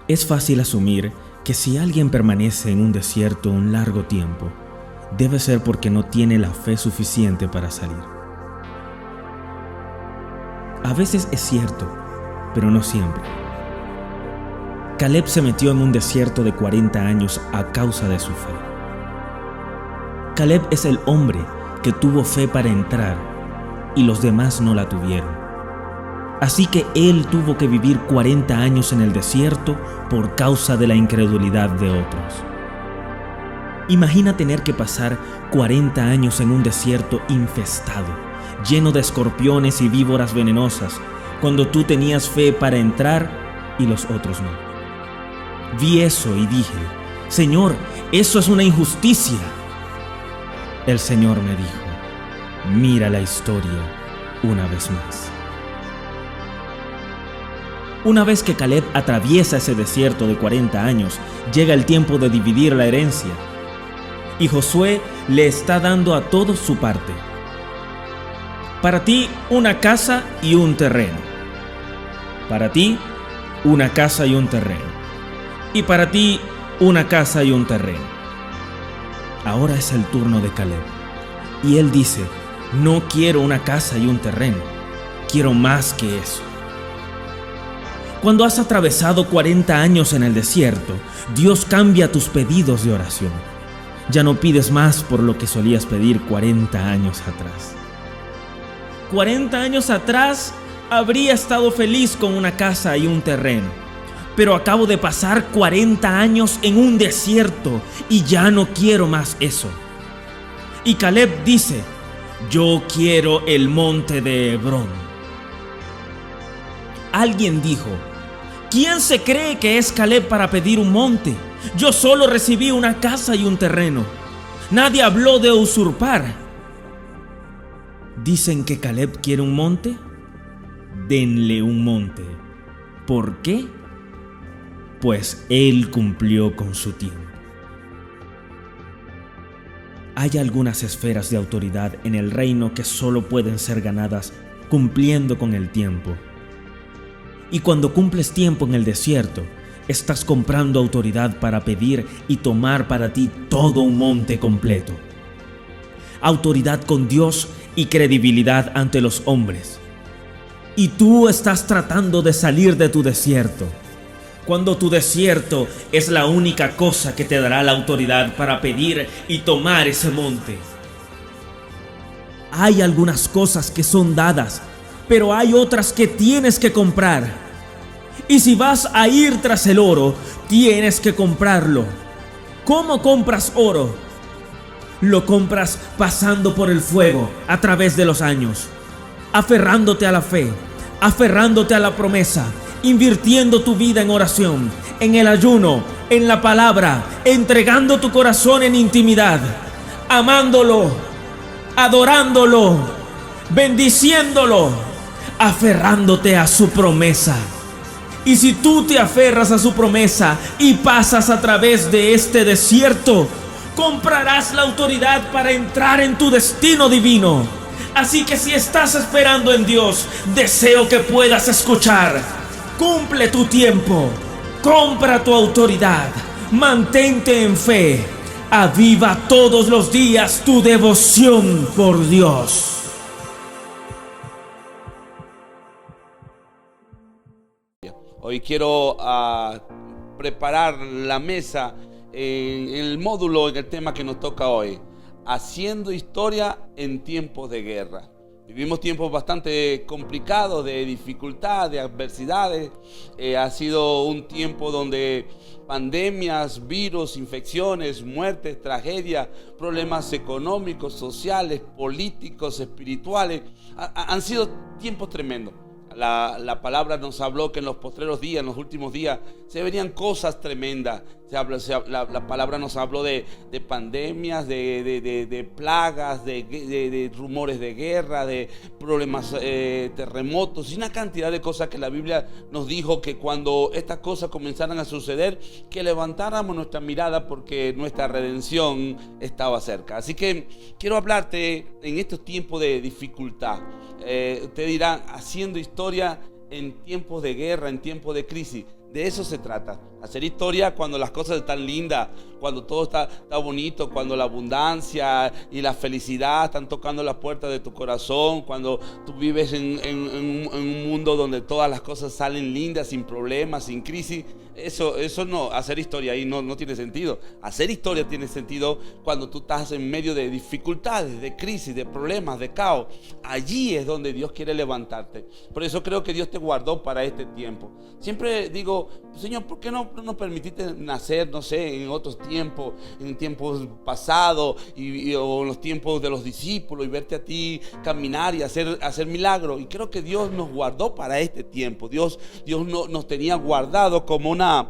Es fácil asumir que si alguien permanece en un desierto un largo tiempo, debe ser porque no tiene la fe suficiente para salir. A veces es cierto, pero no siempre. Caleb se metió en un desierto de 40 años a causa de su fe. Caleb es el hombre que tuvo fe para entrar y los demás no la tuvieron. Así que él tuvo que vivir 40 años en el desierto por causa de la incredulidad de otros. Imagina tener que pasar 40 años en un desierto infestado, lleno de escorpiones y víboras venenosas, cuando tú tenías fe para entrar y los otros no. Vi eso y dije: Señor, eso es una injusticia. El Señor me dijo: mira la historia una vez más. Una vez que Caleb atraviesa ese desierto de 40 años, llega el tiempo de dividir la herencia. Y Josué le está dando a todos su parte. Para ti, una casa y un terreno. Para ti, una casa y un terreno. Y para ti, una casa y un terreno. Ahora es el turno de Caleb. Y él dice: no quiero una casa y un terreno. Quiero más que eso. Cuando has atravesado 40 años en el desierto, Dios cambia tus pedidos de oración. Ya no pides más por lo que solías pedir 40 años atrás. 40 años atrás habría estado feliz con una casa y un terreno, pero acabo de pasar 40 años en un desierto y ya no quiero más eso. Y Caleb dice: yo quiero el monte de Hebrón. Alguien dijo: ¿quién se cree que es Caleb para pedir un monte? Yo solo recibí una casa y un terreno. Nadie habló de usurpar. ¿Dicen que Caleb quiere un monte? Denle un monte. ¿Por qué? Pues él cumplió con su tiempo. Hay algunas esferas de autoridad en el reino que solo pueden ser ganadas cumpliendo con el tiempo. Y cuando cumples tiempo en el desierto, estás comprando autoridad para pedir y tomar para ti todo un monte completo. Autoridad con Dios y credibilidad ante los hombres. Y tú estás tratando de salir de tu desierto, cuando tu desierto es la única cosa que te dará la autoridad para pedir y tomar ese monte. Hay algunas cosas que son dadas, pero hay otras que tienes que comprar. Y si vas a ir tras el oro, tienes que comprarlo. ¿Cómo compras oro? Lo compras pasando por el fuego a través de los años, aferrándote a la fe, aferrándote a la promesa, invirtiendo tu vida en oración, en el ayuno, en la palabra, entregando tu corazón en intimidad, amándolo, adorándolo, bendiciéndolo, aferrándote a su promesa. Y si tú te aferras a su promesa y pasas a través de este desierto, comprarás la autoridad para entrar en tu destino divino. Así que si estás esperando en Dios, deseo que puedas escuchar. Cumple tu tiempo, compra tu autoridad, mantente en fe, aviva todos los días tu devoción por Dios. Hoy quiero preparar la mesa en el módulo, en el tema que nos toca hoy: haciendo historia en tiempos de guerra. Vivimos tiempos bastante complicados, de dificultad, de adversidades. Ha sido un tiempo donde pandemias, virus, infecciones, muertes, tragedias, problemas económicos, sociales, políticos, espirituales. Han sido tiempos tremendos. La palabra nos habló que en los postreros días, en los últimos días, se venían cosas tremendas. La palabra nos habló de pandemias, de plagas, de rumores de guerra, de problemas, terremotos y una cantidad de cosas que la Biblia nos dijo que cuando estas cosas comenzaran a suceder, que levantáramos nuestra mirada porque nuestra redención estaba cerca. Así que quiero hablarte en estos tiempos de dificultad. Usted dirá, haciendo historia en tiempos de guerra, en tiempos de crisis. De eso se trata. Hacer historia cuando las cosas están lindas, cuando todo está bonito, cuando la abundancia y la felicidad están tocando la puerta de tu corazón, cuando tú vives en un mundo donde todas las cosas salen lindas, sin problemas, sin crisis. Eso no, hacer historia ahí no tiene sentido. Hacer historia tiene sentido cuando tú estás en medio de dificultades, de crisis, de problemas, de caos. Allí es donde Dios quiere levantarte. Por eso creo que Dios te guardó para este tiempo. Siempre digo, Señor, ¿por qué no nos permitiste nacer, no sé, en otros tiempos, en tiempos pasados o en los tiempos de los discípulos, y verte a ti caminar y hacer milagros? Y creo que Dios nos guardó para este tiempo. Dios nos tenía guardado como una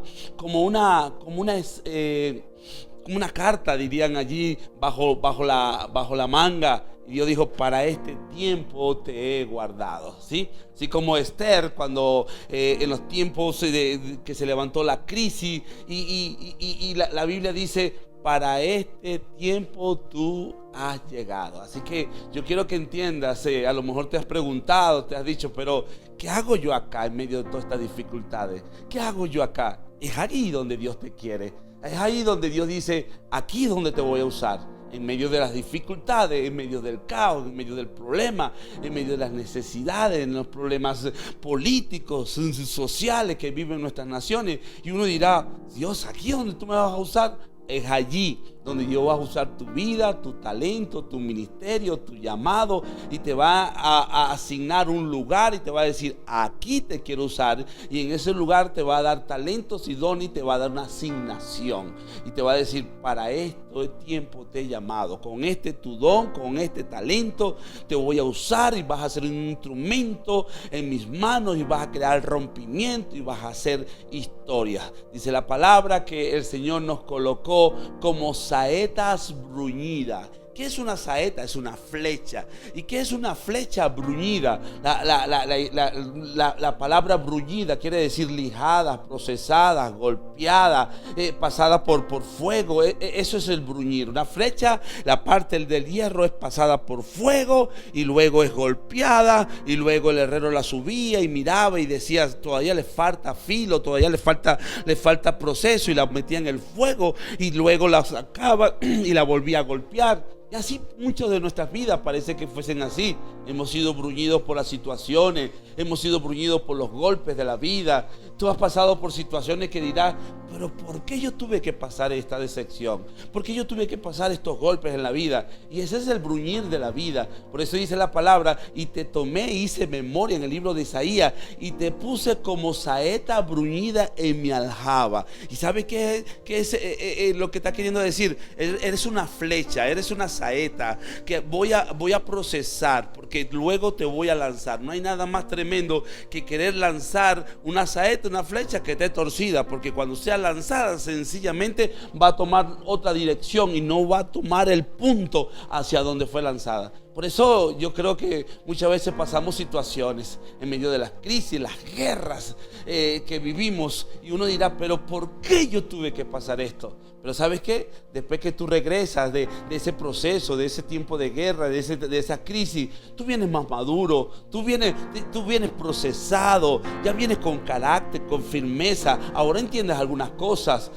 carta, dirían allí, bajo la manga. Y Dios dijo, para este tiempo te he guardado, ¿sí? Así como Esther, cuando en los tiempos que se levantó la crisis, y la Biblia dice, para este tiempo tú has llegado. Así que yo quiero que entiendas, a lo mejor te has preguntado, te has dicho, pero ¿qué hago yo acá en medio de todas estas dificultades? ¿Qué hago yo acá? Es ahí donde Dios te quiere. Es ahí donde Dios dice, aquí es donde te voy a usar. En medio de las dificultades, en medio del caos, en medio del problema, en medio de las necesidades, en los problemas políticos, sociales que viven nuestras naciones. Y uno dirá, Dios, aquí es donde tú me vas a usar. Es allí donde Dios va a usar tu vida, tu talento, tu ministerio, tu llamado, y te va a asignar un lugar y te va a decir, aquí te quiero usar, y en ese lugar te va a dar talentos y dones y te va a dar una asignación y te va a decir, para esto tiempo te he llamado, con tu don, con este talento te voy a usar y vas a ser un instrumento en mis manos y vas a crear rompimiento y vas a hacer historia. Dice la palabra que el Señor nos colocó como saetas bruñidas. ¿Qué es una saeta? Es una flecha. ¿Y qué es una flecha bruñida? La palabra bruñida quiere decir lijada, procesada, golpeada, pasada por fuego. Eso es el bruñir. Una flecha, la parte del hierro es pasada por fuego y luego es golpeada, y luego el herrero la subía y miraba y decía, todavía le falta filo, todavía le falta proceso, y la metía en el fuego y luego la sacaba y la volvía a golpear. Y así muchas de nuestras vidas parece que fuesen así. Hemos sido bruñidos por las situaciones, hemos sido bruñidos por los golpes de la vida. Tú has pasado por situaciones que dirás, pero ¿por qué yo tuve que pasar esta decepción? ¿Por qué yo tuve que pasar estos golpes en la vida? Y ese es el bruñir de la vida. Por eso dice la palabra, y te tomé, hice memoria en el libro de Isaías, y te puse como saeta bruñida en mi aljaba. ¿Y sabes qué es lo que está queriendo decir? Eres una flecha, eres una saeta que voy a procesar, porque luego te voy a lanzar. No hay nada más tremendo que querer lanzar una saeta, una flecha que esté torcida, porque cuando sea lanzada sencillamente va a tomar otra dirección y no va a tomar el punto hacia donde fue lanzada. Por eso yo creo que muchas veces pasamos situaciones en medio de las crisis, las guerras que vivimos, y uno dirá, pero ¿por qué yo tuve que pasar esto? Pero ¿sabes qué? Después que tú regresas de ese proceso, de ese tiempo de guerra, de esa crisis, tú vienes más maduro, tú vienes procesado, ya vienes con carácter, con firmeza. Ahora entiendes algunas cosas.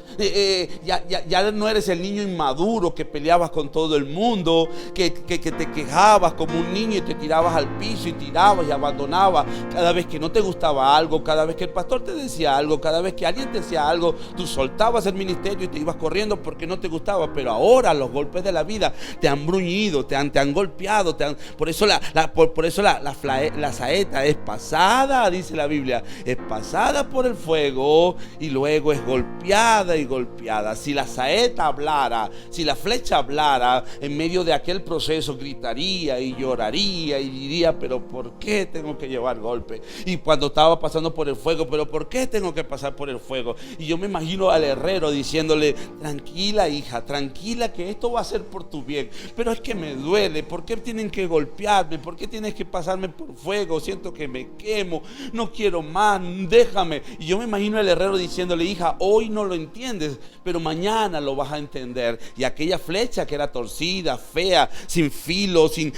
Ya no eres el niño inmaduro que peleabas con todo el mundo, que te quejabas como un niño y te tirabas al piso y tirabas y abandonabas cada vez que no te gustaba algo, cada vez que el pastor te decía algo, cada vez que alguien te decía algo, tú soltabas el ministerio y te ibas corriendo porque no te gustaba. Pero ahora los golpes de la vida te han bruñido, te han golpeado, por eso la saeta es pasada, dice la Biblia, es pasada por el fuego y luego es golpeada y golpeada. Si la saeta hablara, si la flecha hablara, en medio de aquel proceso gritaría y lloraría y diría, pero ¿por qué tengo que llevar golpes? Y cuando estaba pasando por el fuego, pero ¿por qué tengo que pasar por el fuego? Y yo me imagino al herrero diciéndole, tranquila hija, tranquila, que esto va a ser por tu bien, pero es que me duele. ¿Por qué tienen que golpearme? ¿Por qué tienes que pasarme por fuego? Siento que me quemo, no quiero más, déjame. Y yo me imagino al herrero diciéndole, hija, hoy no lo entiendes, pero mañana lo vas a entender. Y aquella flecha que era torcida, fea, sin filo, sin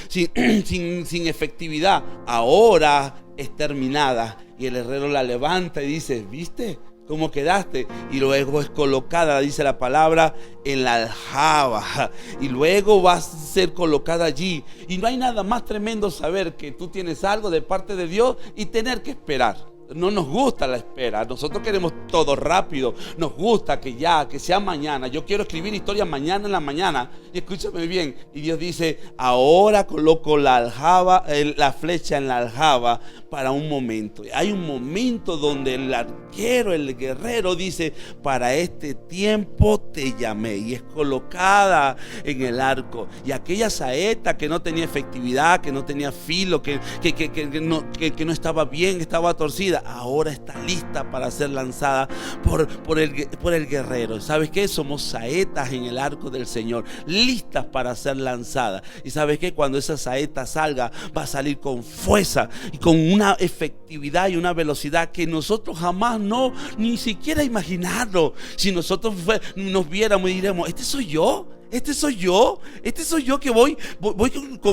efectividad, ahora es terminada. Y el herrero la levanta y dice, ¿viste ¿Cómo quedaste? Y luego es colocada, dice la palabra, en la aljaba. Y luego va a ser colocada allí. Y no hay nada más tremendo saber que tú tienes algo de parte de Dios y tener que esperar. No nos gusta la espera. Nosotros queremos todo rápido. Nos gusta que sea mañana. Yo quiero escribir historias mañana en la mañana. Y escúchame bien. Y Dios dice: ahora coloco la aljaba, la flecha en la aljaba para un momento. Hay un momento donde el arquero, el guerrero dice: para este tiempo te llamé. Y es colocada en el arco. Y aquella saeta que no tenía efectividad, que no tenía filo, que no estaba bien, estaba torcida, ahora está lista para ser lanzada por el guerrero. ¿Sabes qué? Somos saetas en el arco del Señor, listas para ser lanzadas. Y ¿sabes qué? Cuando esa saeta salga, va a salir con fuerza y con una efectividad y una velocidad que nosotros jamás ni siquiera imaginarlo. Si nosotros nos viéramos y diremos: este soy yo. Este soy yo que voy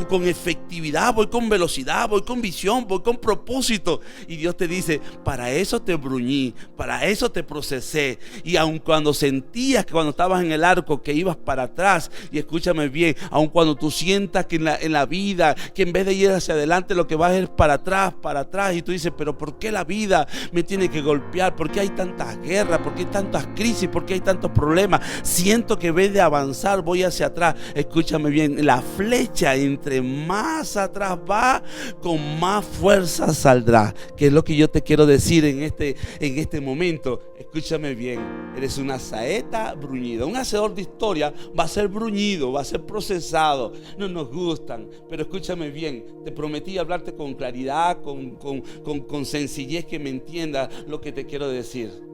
con efectividad, voy con velocidad, voy con visión, voy con propósito. Y Dios te dice: para eso te bruñí, para eso te procesé. Y aun cuando sentías que cuando estabas en el arco que ibas para atrás, y escúchame bien, aun cuando tú sientas que en la vida, que en vez de ir hacia adelante lo que vas es para atrás, y tú dices: pero ¿por qué la vida me tiene que golpear? ¿Por qué hay tantas guerras? ¿Por qué hay tantas crisis? ¿Por qué hay tantos problemas? Siento que en vez de avanzar voy hacia atrás. Escúchame bien, la flecha entre más atrás va, con más fuerza saldrá. Que es lo que yo te quiero decir en este momento. Escúchame bien, eres una saeta bruñida. Un hacedor de historia va a ser bruñido, va a ser procesado. No nos gustan, pero escúchame bien, te prometí hablarte con claridad, con sencillez, que me entiendas lo que te quiero decir.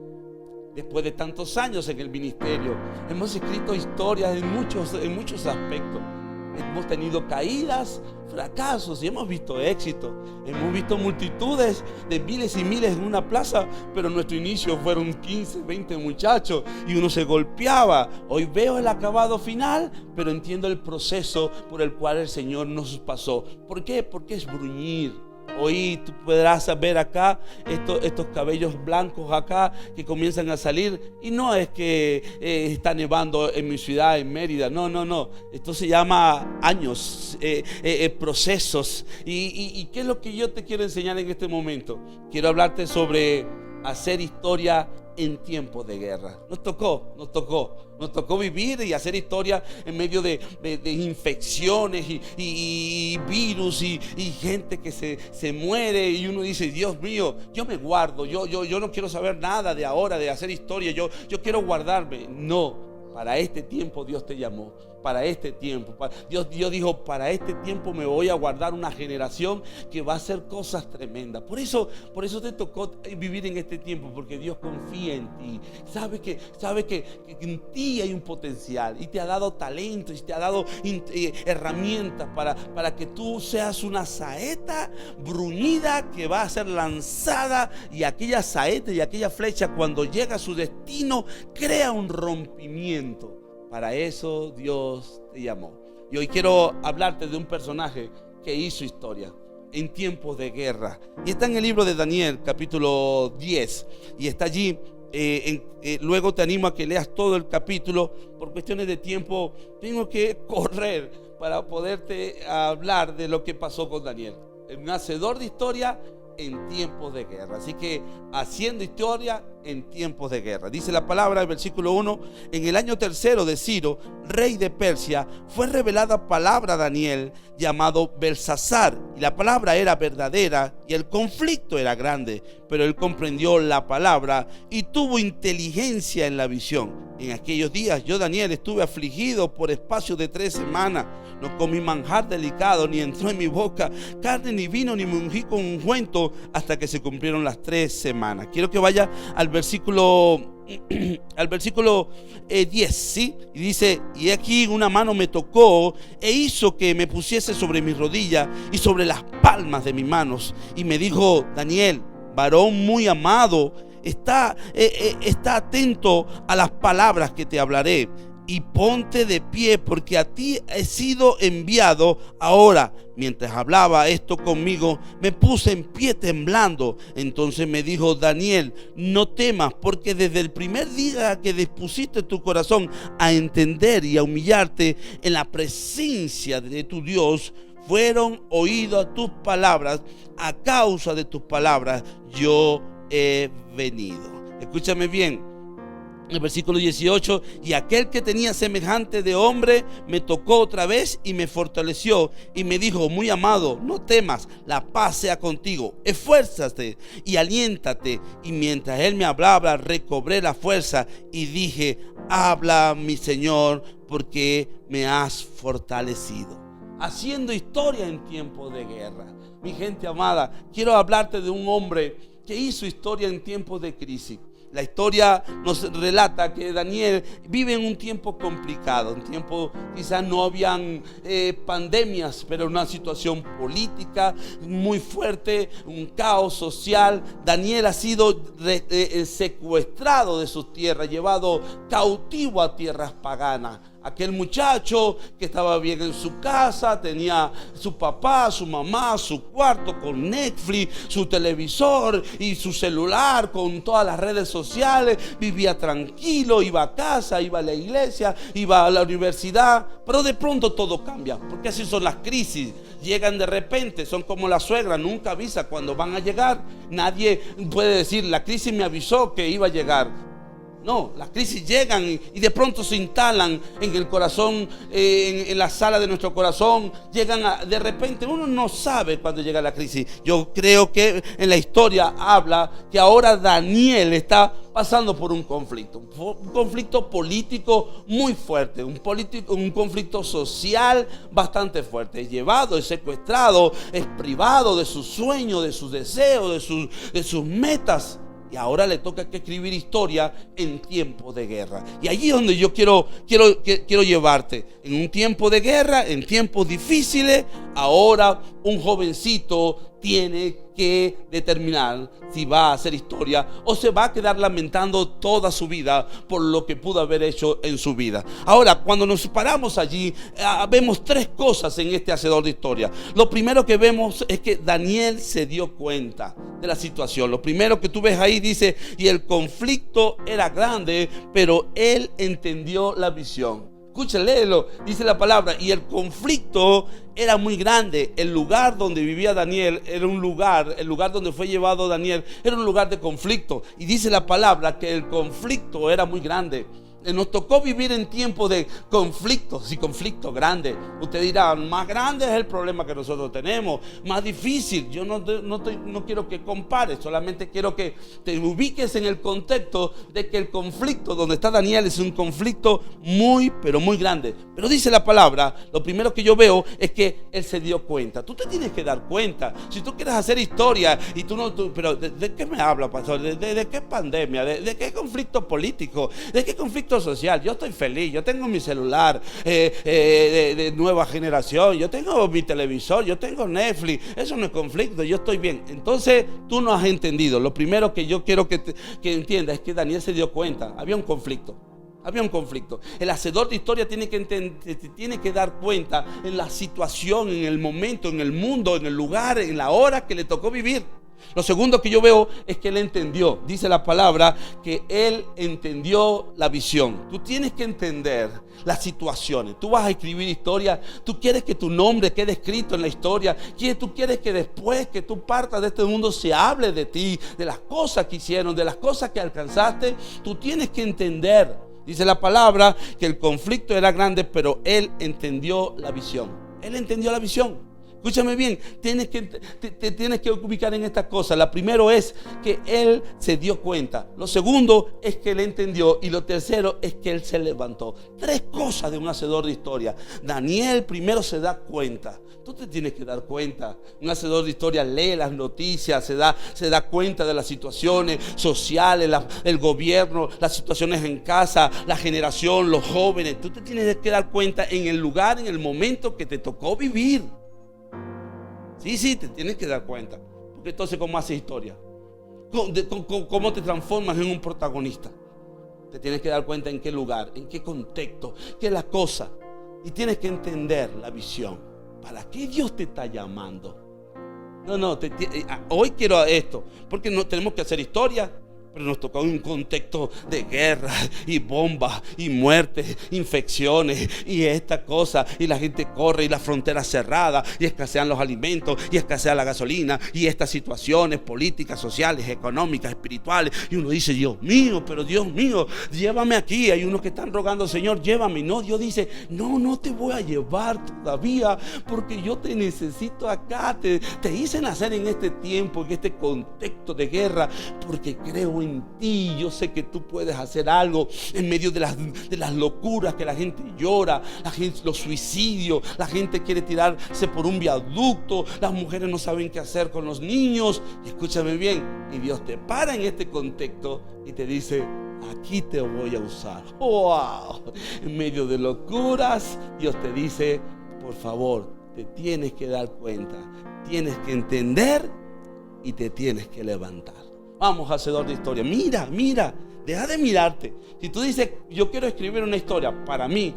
Después de tantos años en el ministerio, hemos escrito historias en muchos aspectos. Hemos tenido caídas, fracasos, y hemos visto éxito. Hemos visto multitudes de miles y miles en una plaza, pero nuestro inicio fueron 15, 20 muchachos y uno se golpeaba. Hoy veo el acabado final, pero entiendo el proceso por el cual el Señor nos pasó. ¿Por qué? Porque es bruñir. Hoy tú podrás ver acá estos cabellos blancos acá que comienzan a salir, y no es que está nevando en mi ciudad, en Mérida, no, esto se llama años, procesos. ¿Y qué es lo que yo te quiero enseñar en este momento? Quiero hablarte sobre hacer historia en tiempos de guerra. Nos tocó vivir y hacer historia en medio de infecciones y virus y gente que se muere, y uno dice: Dios mío, yo me guardo, yo no quiero saber nada de ahora, de hacer historia, yo quiero guardarme. No, para este tiempo Dios te llamó. Para este tiempo Dios dijo: para este tiempo me voy a guardar una generación que va a hacer cosas tremendas. Por eso te tocó vivir en este tiempo, porque Dios confía en ti. Sabe que en ti hay un potencial, y te ha dado talento, y te ha dado herramientas para que tú seas una saeta bruñida que va a ser lanzada, y aquella saeta y aquella flecha, cuando llega a su destino, crea un rompimiento. Para eso Dios te llamó. Y hoy quiero hablarte de un personaje que hizo historia en tiempos de guerra. Y está en el libro de Daniel, capítulo 10. Y está allí. Luego te animo a que leas todo el capítulo. Por cuestiones de tiempo tengo que correr para poderte hablar de lo que pasó con Daniel. Un hacedor de historia en tiempos de guerra. Así que haciendo historia en tiempos de guerra. Dice la palabra, el versículo 1: en el año tercero de Ciro, rey de Persia, fue revelada palabra a Daniel, llamado Belsasar, y la palabra era verdadera y el conflicto era grande, pero él comprendió la palabra y tuvo inteligencia en la visión. En aquellos días yo, Daniel, estuve afligido por espacio de 3 semanas. No comí manjar delicado, ni entró en mi boca carne ni vino, ni me ungí con ungüento, hasta que se cumplieron las 3 semanas. Quiero que vaya al versículo 10, ¿sí? Y dice: y aquí una mano me tocó e hizo que me pusiese sobre mis rodillas y sobre las palmas de mis manos, y me dijo: Daniel, varón muy amado, está atento a las palabras que te hablaré. y ponte de pie, porque a ti he sido enviado. Ahora, mientras hablaba esto conmigo, me puse en pie temblando. Entonces me dijo: Daniel, no temas, porque desde el primer día que dispusiste tu corazón a entender y a humillarte en la presencia de tu Dios, fueron oídas tus palabras. A causa de tus palabras yo he venido. Escúchame bien. El versículo 18: y aquel que tenía semejante de hombre me tocó otra vez y me fortaleció y me dijo: muy amado, no temas, la paz sea contigo, esfuérzate y aliéntate. Y mientras él me hablaba, recobré la fuerza y dije: habla, mi Señor, porque me has fortalecido. Haciendo historia en tiempos de guerra. Mi gente amada, quiero hablarte de un hombre que hizo historia en tiempos de crisis. La historia nos relata que Daniel vive en un tiempo complicado, un tiempo quizás no habían pandemias, pero una situación política muy fuerte, un caos social. Daniel ha sido secuestrado de sus tierras, llevado cautivo a tierras paganas. Aquel muchacho que estaba bien en su casa, tenía su papá, su mamá, su cuarto con Netflix, su televisor y su celular con todas las redes sociales, vivía tranquilo, iba a casa, iba a la iglesia, iba a la universidad, pero de pronto todo cambia, porque así son las crisis, llegan de repente, son como la suegra, nunca avisa cuando van a llegar. Nadie puede decir: la crisis me avisó que iba a llegar. No, las crisis llegan y de pronto se instalan en el corazón, en la sala de nuestro corazón. Llegan de repente, uno no sabe cuándo llega la crisis. Yo creo que en la historia habla que ahora Daniel está pasando por un conflicto político muy fuerte, un conflicto social bastante fuerte. Es llevado, es secuestrado, es privado de sus sueños, de sus deseos, de sus metas. Y ahora le toca que escribir historia en tiempos de guerra. Y allí es donde yo quiero llevarte. En un tiempo de guerra, en tiempos difíciles, ahora un jovencito tiene que determinar si va a hacer historia o se va a quedar lamentando toda su vida por lo que pudo haber hecho en su vida. Ahora, cuando nos paramos allí, vemos tres cosas en este hacedor de historia. Lo primero que vemos es que Daniel se dio cuenta de la situación. Lo primero que tú ves ahí dice: y el conflicto era grande, pero él entendió la visión. Escucha, léelo, dice la palabra: y el conflicto era muy grande. El lugar donde vivía Daniel era el lugar donde fue llevado Daniel era un lugar de conflicto. Y dice la palabra que el conflicto era muy grande. Nos tocó vivir en tiempos de conflictos y conflictos grandes. Usted dirá: más grande es el problema que nosotros tenemos, más difícil. Yo no quiero que compares, solamente quiero que te ubiques en el contexto de que el conflicto donde está Daniel es un conflicto muy, pero muy grande. Pero dice la palabra, lo primero que yo veo es que él se dio cuenta. Tú te tienes que dar cuenta. Si tú quieres hacer historia y pero ¿de qué me habla, pastor? ¿De qué pandemia? ¿De qué conflicto político? ¿De qué conflicto social? Yo estoy feliz, yo tengo mi celular de nueva generación, yo tengo mi televisor, yo tengo Netflix. Eso no es conflicto, yo estoy bien. Entonces tú no has entendido. Lo primero que yo quiero que entiendas es que Daniel se dio cuenta, había un conflicto. Había un conflicto. El hacedor de historia tiene que dar cuenta en la situación, en el momento, en el mundo, en el lugar, en la hora que le tocó vivir. Lo segundo que yo veo es que él entendió. Dice la palabra que él entendió la visión. Tú tienes que entender las situaciones. Tú vas a escribir historia. Tú quieres que tu nombre quede escrito en la historia. Tú quieres que después que tú partas de este mundo se hable de ti, de las cosas que hicieron, de las cosas que alcanzaste. Tú tienes que entender. Dice la palabra que el conflicto era grande, pero él entendió la visión. Él entendió la visión. Escúchame bien, te tienes que ubicar en estas cosas. La primero es que él se dio cuenta. Lo segundo es que él entendió. Y lo tercero es que él se levantó. Tres cosas de un hacedor de historia. Daniel primero se da cuenta. Tú te tienes que dar cuenta. Un hacedor de historia lee las noticias, se da cuenta de las situaciones sociales, el gobierno, las situaciones en casa, la generación, los jóvenes. Tú te tienes que dar cuenta en el lugar, en el momento que te tocó vivir. Sí, te tienes que dar cuenta. Porque entonces, ¿cómo haces historia? ¿Cómo te transformas en un protagonista? Te tienes que dar cuenta en qué lugar, en qué contexto, qué es la cosa. Y tienes que entender la visión. ¿Para qué Dios te está llamando? Hoy quiero esto, porque no tenemos que hacer historia. Pero nos tocó un contexto de guerra y bombas y muertes, infecciones y esta cosa. Y la gente corre y la frontera cerrada y escasean los alimentos y escasea la gasolina y estas situaciones políticas, sociales, económicas, espirituales. Y uno dice, Dios mío, pero Dios mío, llévame aquí. Hay unos que están rogando, Señor, llévame. No, Dios dice, no te voy a llevar todavía porque yo te necesito acá. Te hice nacer en este tiempo, en este contexto de guerra, porque creo en ti. Yo sé que tú puedes hacer algo en medio de las locuras que la gente llora, los suicidios, la gente quiere tirarse por un viaducto, las mujeres no saben qué hacer con los niños. Y escúchame bien, y Dios te para en este contexto y te dice, aquí te voy a usar. ¡Wow! En medio de locuras, Dios te dice, por favor, te tienes que dar cuenta, tienes que entender y te tienes que levantar. Vamos, hacedor de historia. Mira, deja de mirarte. Si tú dices, yo quiero escribir una historia para mí,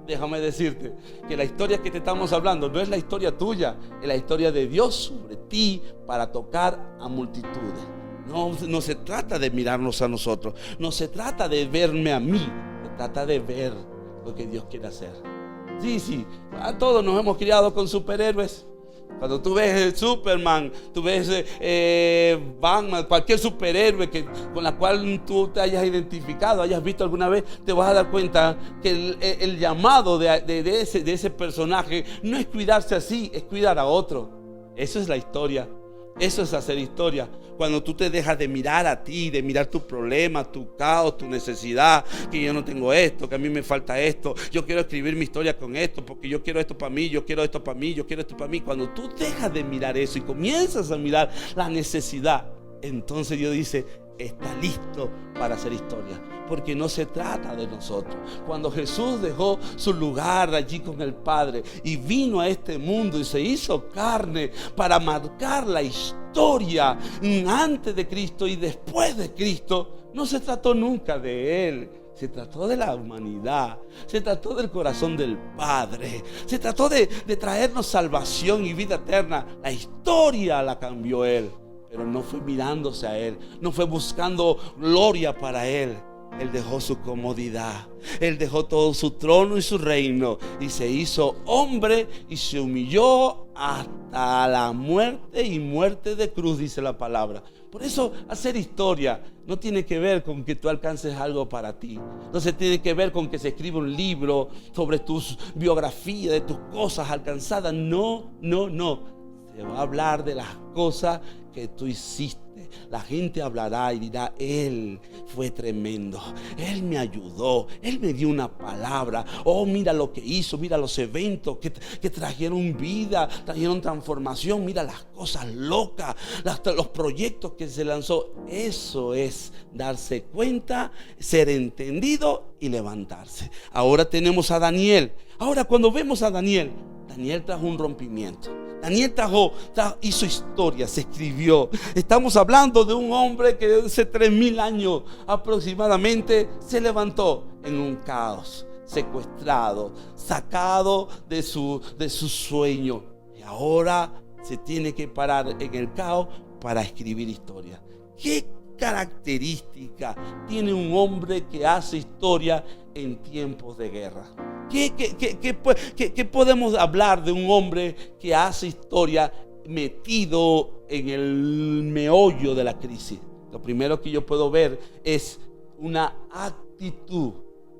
déjame decirte que la historia que te estamos hablando no es la historia tuya, es la historia de Dios sobre ti para tocar a multitudes. No se trata de mirarnos a nosotros, no se trata de verme a mí, se trata de ver lo que Dios quiere hacer. Sí, a todos nos hemos criado con superhéroes. Cuando tú ves Superman, tú ves Batman, cualquier superhéroe con la cual tú te hayas identificado, hayas visto alguna vez, te vas a dar cuenta que el llamado de ese personaje no es cuidarse así, es cuidar a otro. Eso es la historia. Eso es hacer historia. Cuando tú te dejas de mirar a ti, de mirar tu problema, tu caos, tu necesidad, que yo no tengo esto, que a mí me falta esto, yo quiero escribir mi historia con esto, porque yo quiero esto para mí, yo quiero esto para mí, yo quiero esto para mí. Cuando tú dejas de mirar eso y comienzas a mirar la necesidad, entonces Dios dice, está listo para hacer historia, porque no se trata de nosotros. Cuando Jesús dejó su lugar allí con el Padre y vino a este mundo y se hizo carne para marcar la historia antes de Cristo y después de Cristo, no se trató nunca de Él. Se trató de la humanidad, se trató del corazón del Padre, se trató de traernos salvación y vida eterna. La historia la cambió Él, pero no fue mirándose a Él, no fue buscando gloria para Él. Él dejó su comodidad, Él dejó todo su trono y su reino y se hizo hombre y se humilló hasta la muerte y muerte de cruz, dice la palabra. Por eso hacer historia no tiene que ver con que tú alcances algo para ti. No se tiene que ver con que se escriba un libro sobre tus biografías, de tus cosas alcanzadas. No. Se va a hablar de las cosas que tú hiciste. La gente hablará y dirá, Él fue tremendo, Él me ayudó, Él me dio una palabra. Oh, mira lo que hizo, mira los eventos que trajeron vida, trajeron transformación. Mira las cosas locas, los proyectos que se lanzó. Eso es darse cuenta, ser entendido y levantarse. Ahora tenemos a Daniel. Ahora cuando vemos a Daniel trajo un rompimiento. Daniel hizo historia, se escribió. Estamos hablando de un hombre que hace 3000 años aproximadamente se levantó en un caos, secuestrado, sacado de su sueño. Y ahora se tiene que parar en el caos para escribir historia. ¿Qué característica tiene un hombre que hace historia en tiempos de guerra? ¿Qué podemos hablar de un hombre que hace historia metido en el meollo de la crisis? Lo primero que yo puedo ver es una actitud.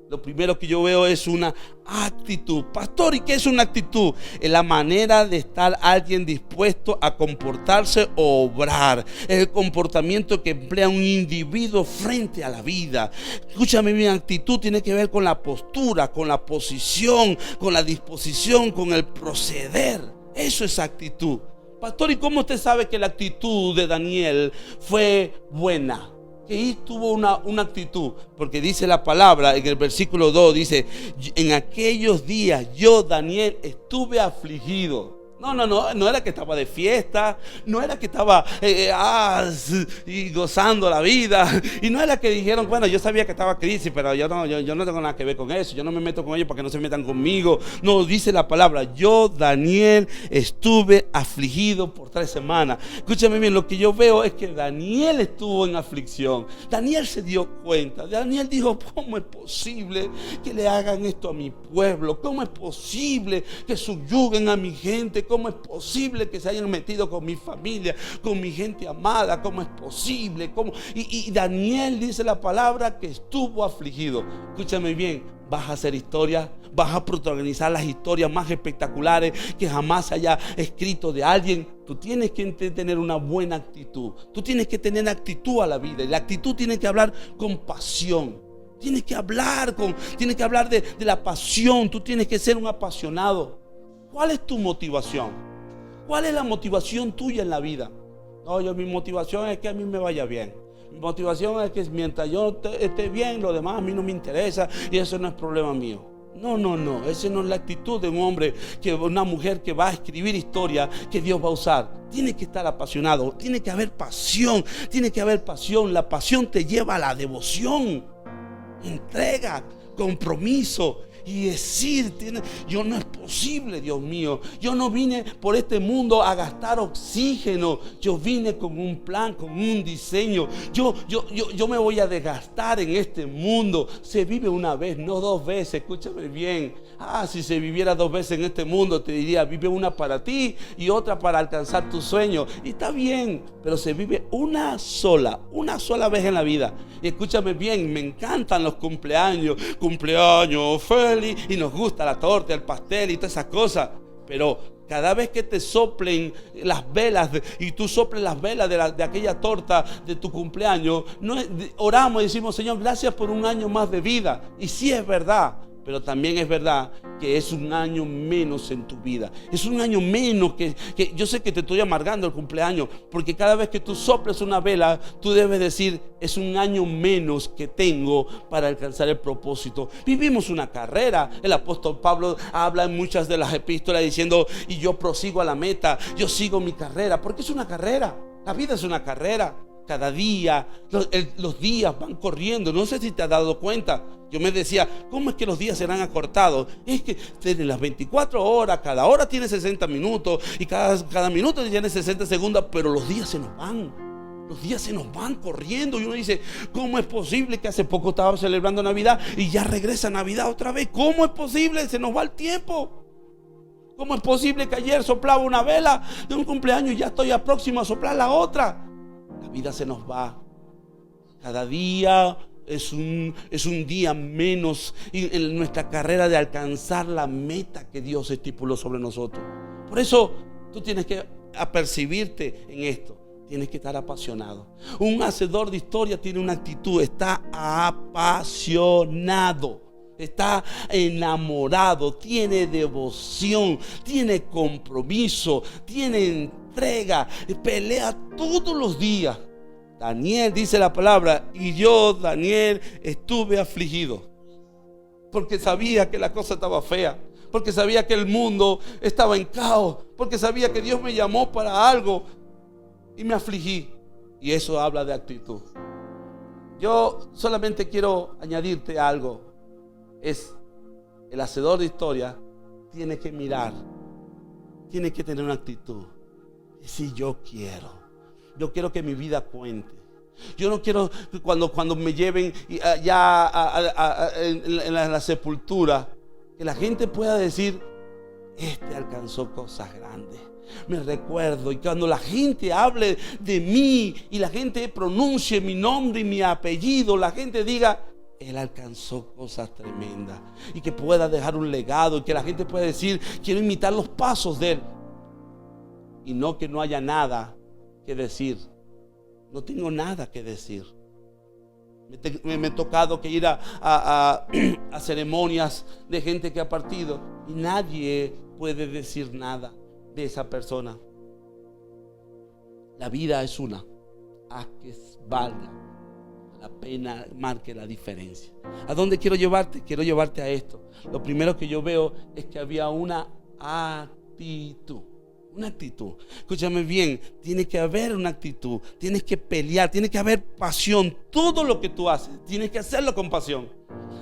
Lo primero que yo veo es una actitud. Pastor, ¿y qué es una actitud? Es la manera de estar alguien dispuesto a comportarse o obrar. Es el comportamiento que emplea un individuo frente a la vida. Escúchame, mi actitud tiene que ver con la postura, con la posición, con la disposición, con el proceder. Eso es actitud. Pastor, ¿y cómo usted sabe que la actitud de Daniel fue buena? Que tuvo una actitud, porque dice la palabra en el versículo 2, dice, en aquellos días yo, Daniel, estuve afligido. No era que estaba de fiesta, no era que estaba y gozando la vida, y no era que dijeron, bueno, yo sabía que estaba crisis, pero yo no tengo nada que ver con eso, yo no me meto con ellos para que no se metan conmigo. No, dice la palabra, yo, Daniel, estuve afligido por 3 semanas. Escúchame bien, lo que yo veo es que Daniel estuvo en aflicción. Daniel se dio cuenta, Daniel dijo, ¿cómo es posible que le hagan esto a mi pueblo? ¿Cómo es posible que subyuguen a mi gente? ¿Cómo es posible que se hayan metido con mi familia, con mi gente amada? ¿Cómo es posible? Y Daniel dice la palabra que estuvo afligido. Escúchame bien, vas a hacer historia, vas a protagonizar las historias más espectaculares que jamás se haya escrito de alguien. Tú tienes que tener una buena actitud, tú tienes que tener actitud a la vida, y la actitud tiene que hablar con pasión. Tienes que hablar de la pasión. Tú tienes que ser un apasionado. ¿Cuál es tu motivación? ¿Cuál es la motivación tuya en la vida? No, mi motivación es que a mí me vaya bien. Mi motivación es que mientras yo esté bien, lo demás a mí no me interesa y eso no es problema mío. No, esa no es la actitud de un hombre, una mujer que va a escribir historia que Dios va a usar. Tiene que estar apasionado, tiene que haber pasión, La pasión te lleva a la devoción, entrega, compromiso. Y decir, yo no es posible, Dios mío. Yo no vine por este mundo a gastar oxígeno. Yo vine con un plan, con un diseño. Yo me voy a desgastar en este mundo. Se vive una vez, no 2 veces. Escúchame bien. Si se viviera 2 veces en este mundo, te diría, vive una para ti y otra para alcanzar tu sueño. Y está bien, pero se vive una sola vez en la vida. Y escúchame bien, me encantan los cumpleaños feliz, y nos gusta la torta, el pastel y todas esas cosas. Pero cada vez que te soplen las velas y tú soples las velas de aquella torta de tu cumpleaños, oramos y decimos, Señor, gracias por un año más de vida. Y sí es verdad, pero también es verdad que es un año menos en tu vida. Es un año menos que yo sé que te estoy amargando el cumpleaños, porque cada vez que tú soples una vela, tú debes decir, es un año menos que tengo para alcanzar el propósito. Vivimos una carrera. El apóstol Pablo habla en muchas de las epístolas diciendo, y yo prosigo a la meta, yo sigo mi carrera, porque es una carrera. La vida es una carrera. Cada día, los días van corriendo. No sé si te has dado cuenta. Yo me decía, ¿cómo es que los días serán acortados? Es que tienen las 24 horas, cada hora tiene 60 minutos y cada minuto tiene 60 segundos, pero los días se nos van. Los días se nos van corriendo y uno dice, ¿cómo es posible que hace poco estaba celebrando Navidad y ya regresa Navidad otra vez? ¿Cómo es posible? Se nos va el tiempo. ¿Cómo es posible que ayer soplaba una vela de un cumpleaños y ya estoy próximo a soplar la otra? La vida se nos va. Cada día es un día menos en nuestra carrera de alcanzar la meta que Dios estipuló sobre nosotros. Por eso tú tienes que apercibirte en esto. Tienes que estar apasionado. Un hacedor de historia tiene una actitud, está apasionado, está enamorado, tiene devoción, tiene compromiso, tiene entrega, pelea todos los días. Daniel, dice la palabra, y yo, Daniel, estuve afligido porque sabía que la cosa estaba fea, porque sabía que el mundo estaba en caos, porque sabía que Dios me llamó para algo y me afligí. Y eso habla de actitud. Yo solamente quiero añadirte algo. El hacedor de historia tiene que mirar, tiene que tener una actitud. Si yo quiero que mi vida cuente. Yo no quiero que cuando me lleven ya en la sepultura, que la gente pueda decir, este alcanzó cosas grandes. Me recuerdo, y cuando la gente hable de mí y la gente pronuncie mi nombre y mi apellido, la gente diga, él alcanzó cosas tremendas, y que pueda dejar un legado y que la gente pueda decir, quiero imitar los pasos de él. Y no que no haya nada que decir. No tengo nada que decir. Me ha tocado que ir a ceremonias de gente que ha partido y nadie puede decir nada de esa persona. La vida es una. A que valga la pena, marque la diferencia. ¿A dónde quiero llevarte? Quiero llevarte a esto. Lo primero que yo veo es que había una actitud. Una actitud. Escúchame bien, tiene que haber una actitud. Tienes que pelear, tiene que haber pasión. Todo lo que tú haces, tienes que hacerlo con pasión.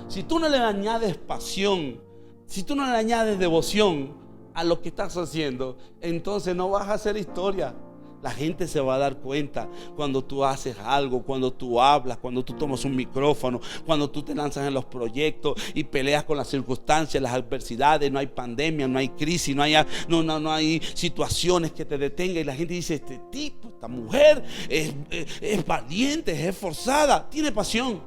Si tú no le añades pasión, si tú no le añades devoción a lo que estás haciendo, entonces no vas a hacer historia. La gente se va a dar cuenta cuando tú haces algo, cuando tú hablas, cuando tú tomas un micrófono, cuando tú te lanzas en los proyectos y peleas con las circunstancias, las adversidades. No hay pandemia, no hay crisis, no hay situaciones que te detengan. Y la gente dice, este tipo, esta mujer es valiente, es esforzada, tiene pasión.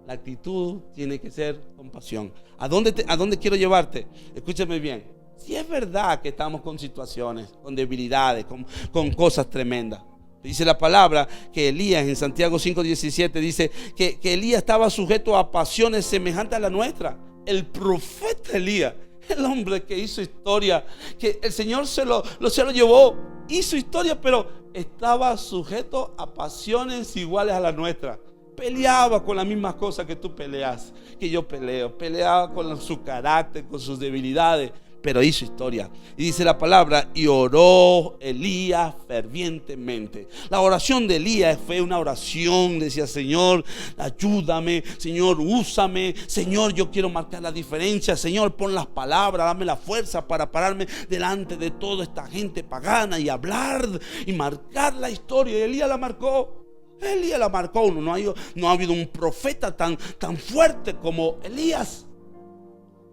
La actitud tiene que ser con pasión. ¿A dónde quiero llevarte? Escúchame bien. Si es verdad que estamos con situaciones, con debilidades, con cosas tremendas. Dice la palabra que Elías en Santiago 5:17 dice que Elías estaba sujeto a pasiones semejantes a la nuestra. El profeta Elías, el hombre que hizo historia, que el Señor se lo llevó, hizo historia, pero estaba sujeto a pasiones iguales a la nuestra. Peleaba con las mismas cosas que tú peleas, que yo peleo. Peleaba con su carácter, con sus debilidades, pero hizo historia. Y dice la palabra, y oró Elías fervientemente. La oración de Elías fue una oración. Decía, Señor, ayúdame, Señor, úsame, Señor, yo quiero marcar la diferencia, Señor, pon las palabras, dame la fuerza para pararme delante de toda esta gente pagana y hablar y marcar la historia. Y Elías la marcó. Elías la marcó. No ha habido un profeta tan fuerte como Elías.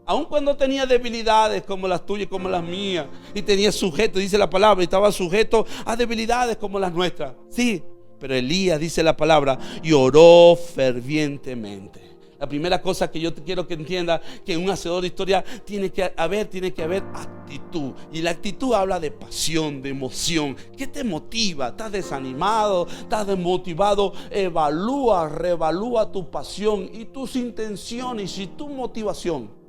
Aun cuando tenía debilidades como las tuyas y como las mías, y tenía sujeto, dice la palabra, y estaba sujeto a debilidades como las nuestras. Sí, pero Elías, dice la palabra, y oró fervientemente. La primera cosa que yo quiero que entienda, que en un hacedor de historia tiene que haber actitud. Y la actitud habla de pasión, de emoción. ¿Qué te motiva? ¿Estás desanimado? ¿Estás desmotivado? Reevalúa tu pasión y tus intenciones y tu motivación.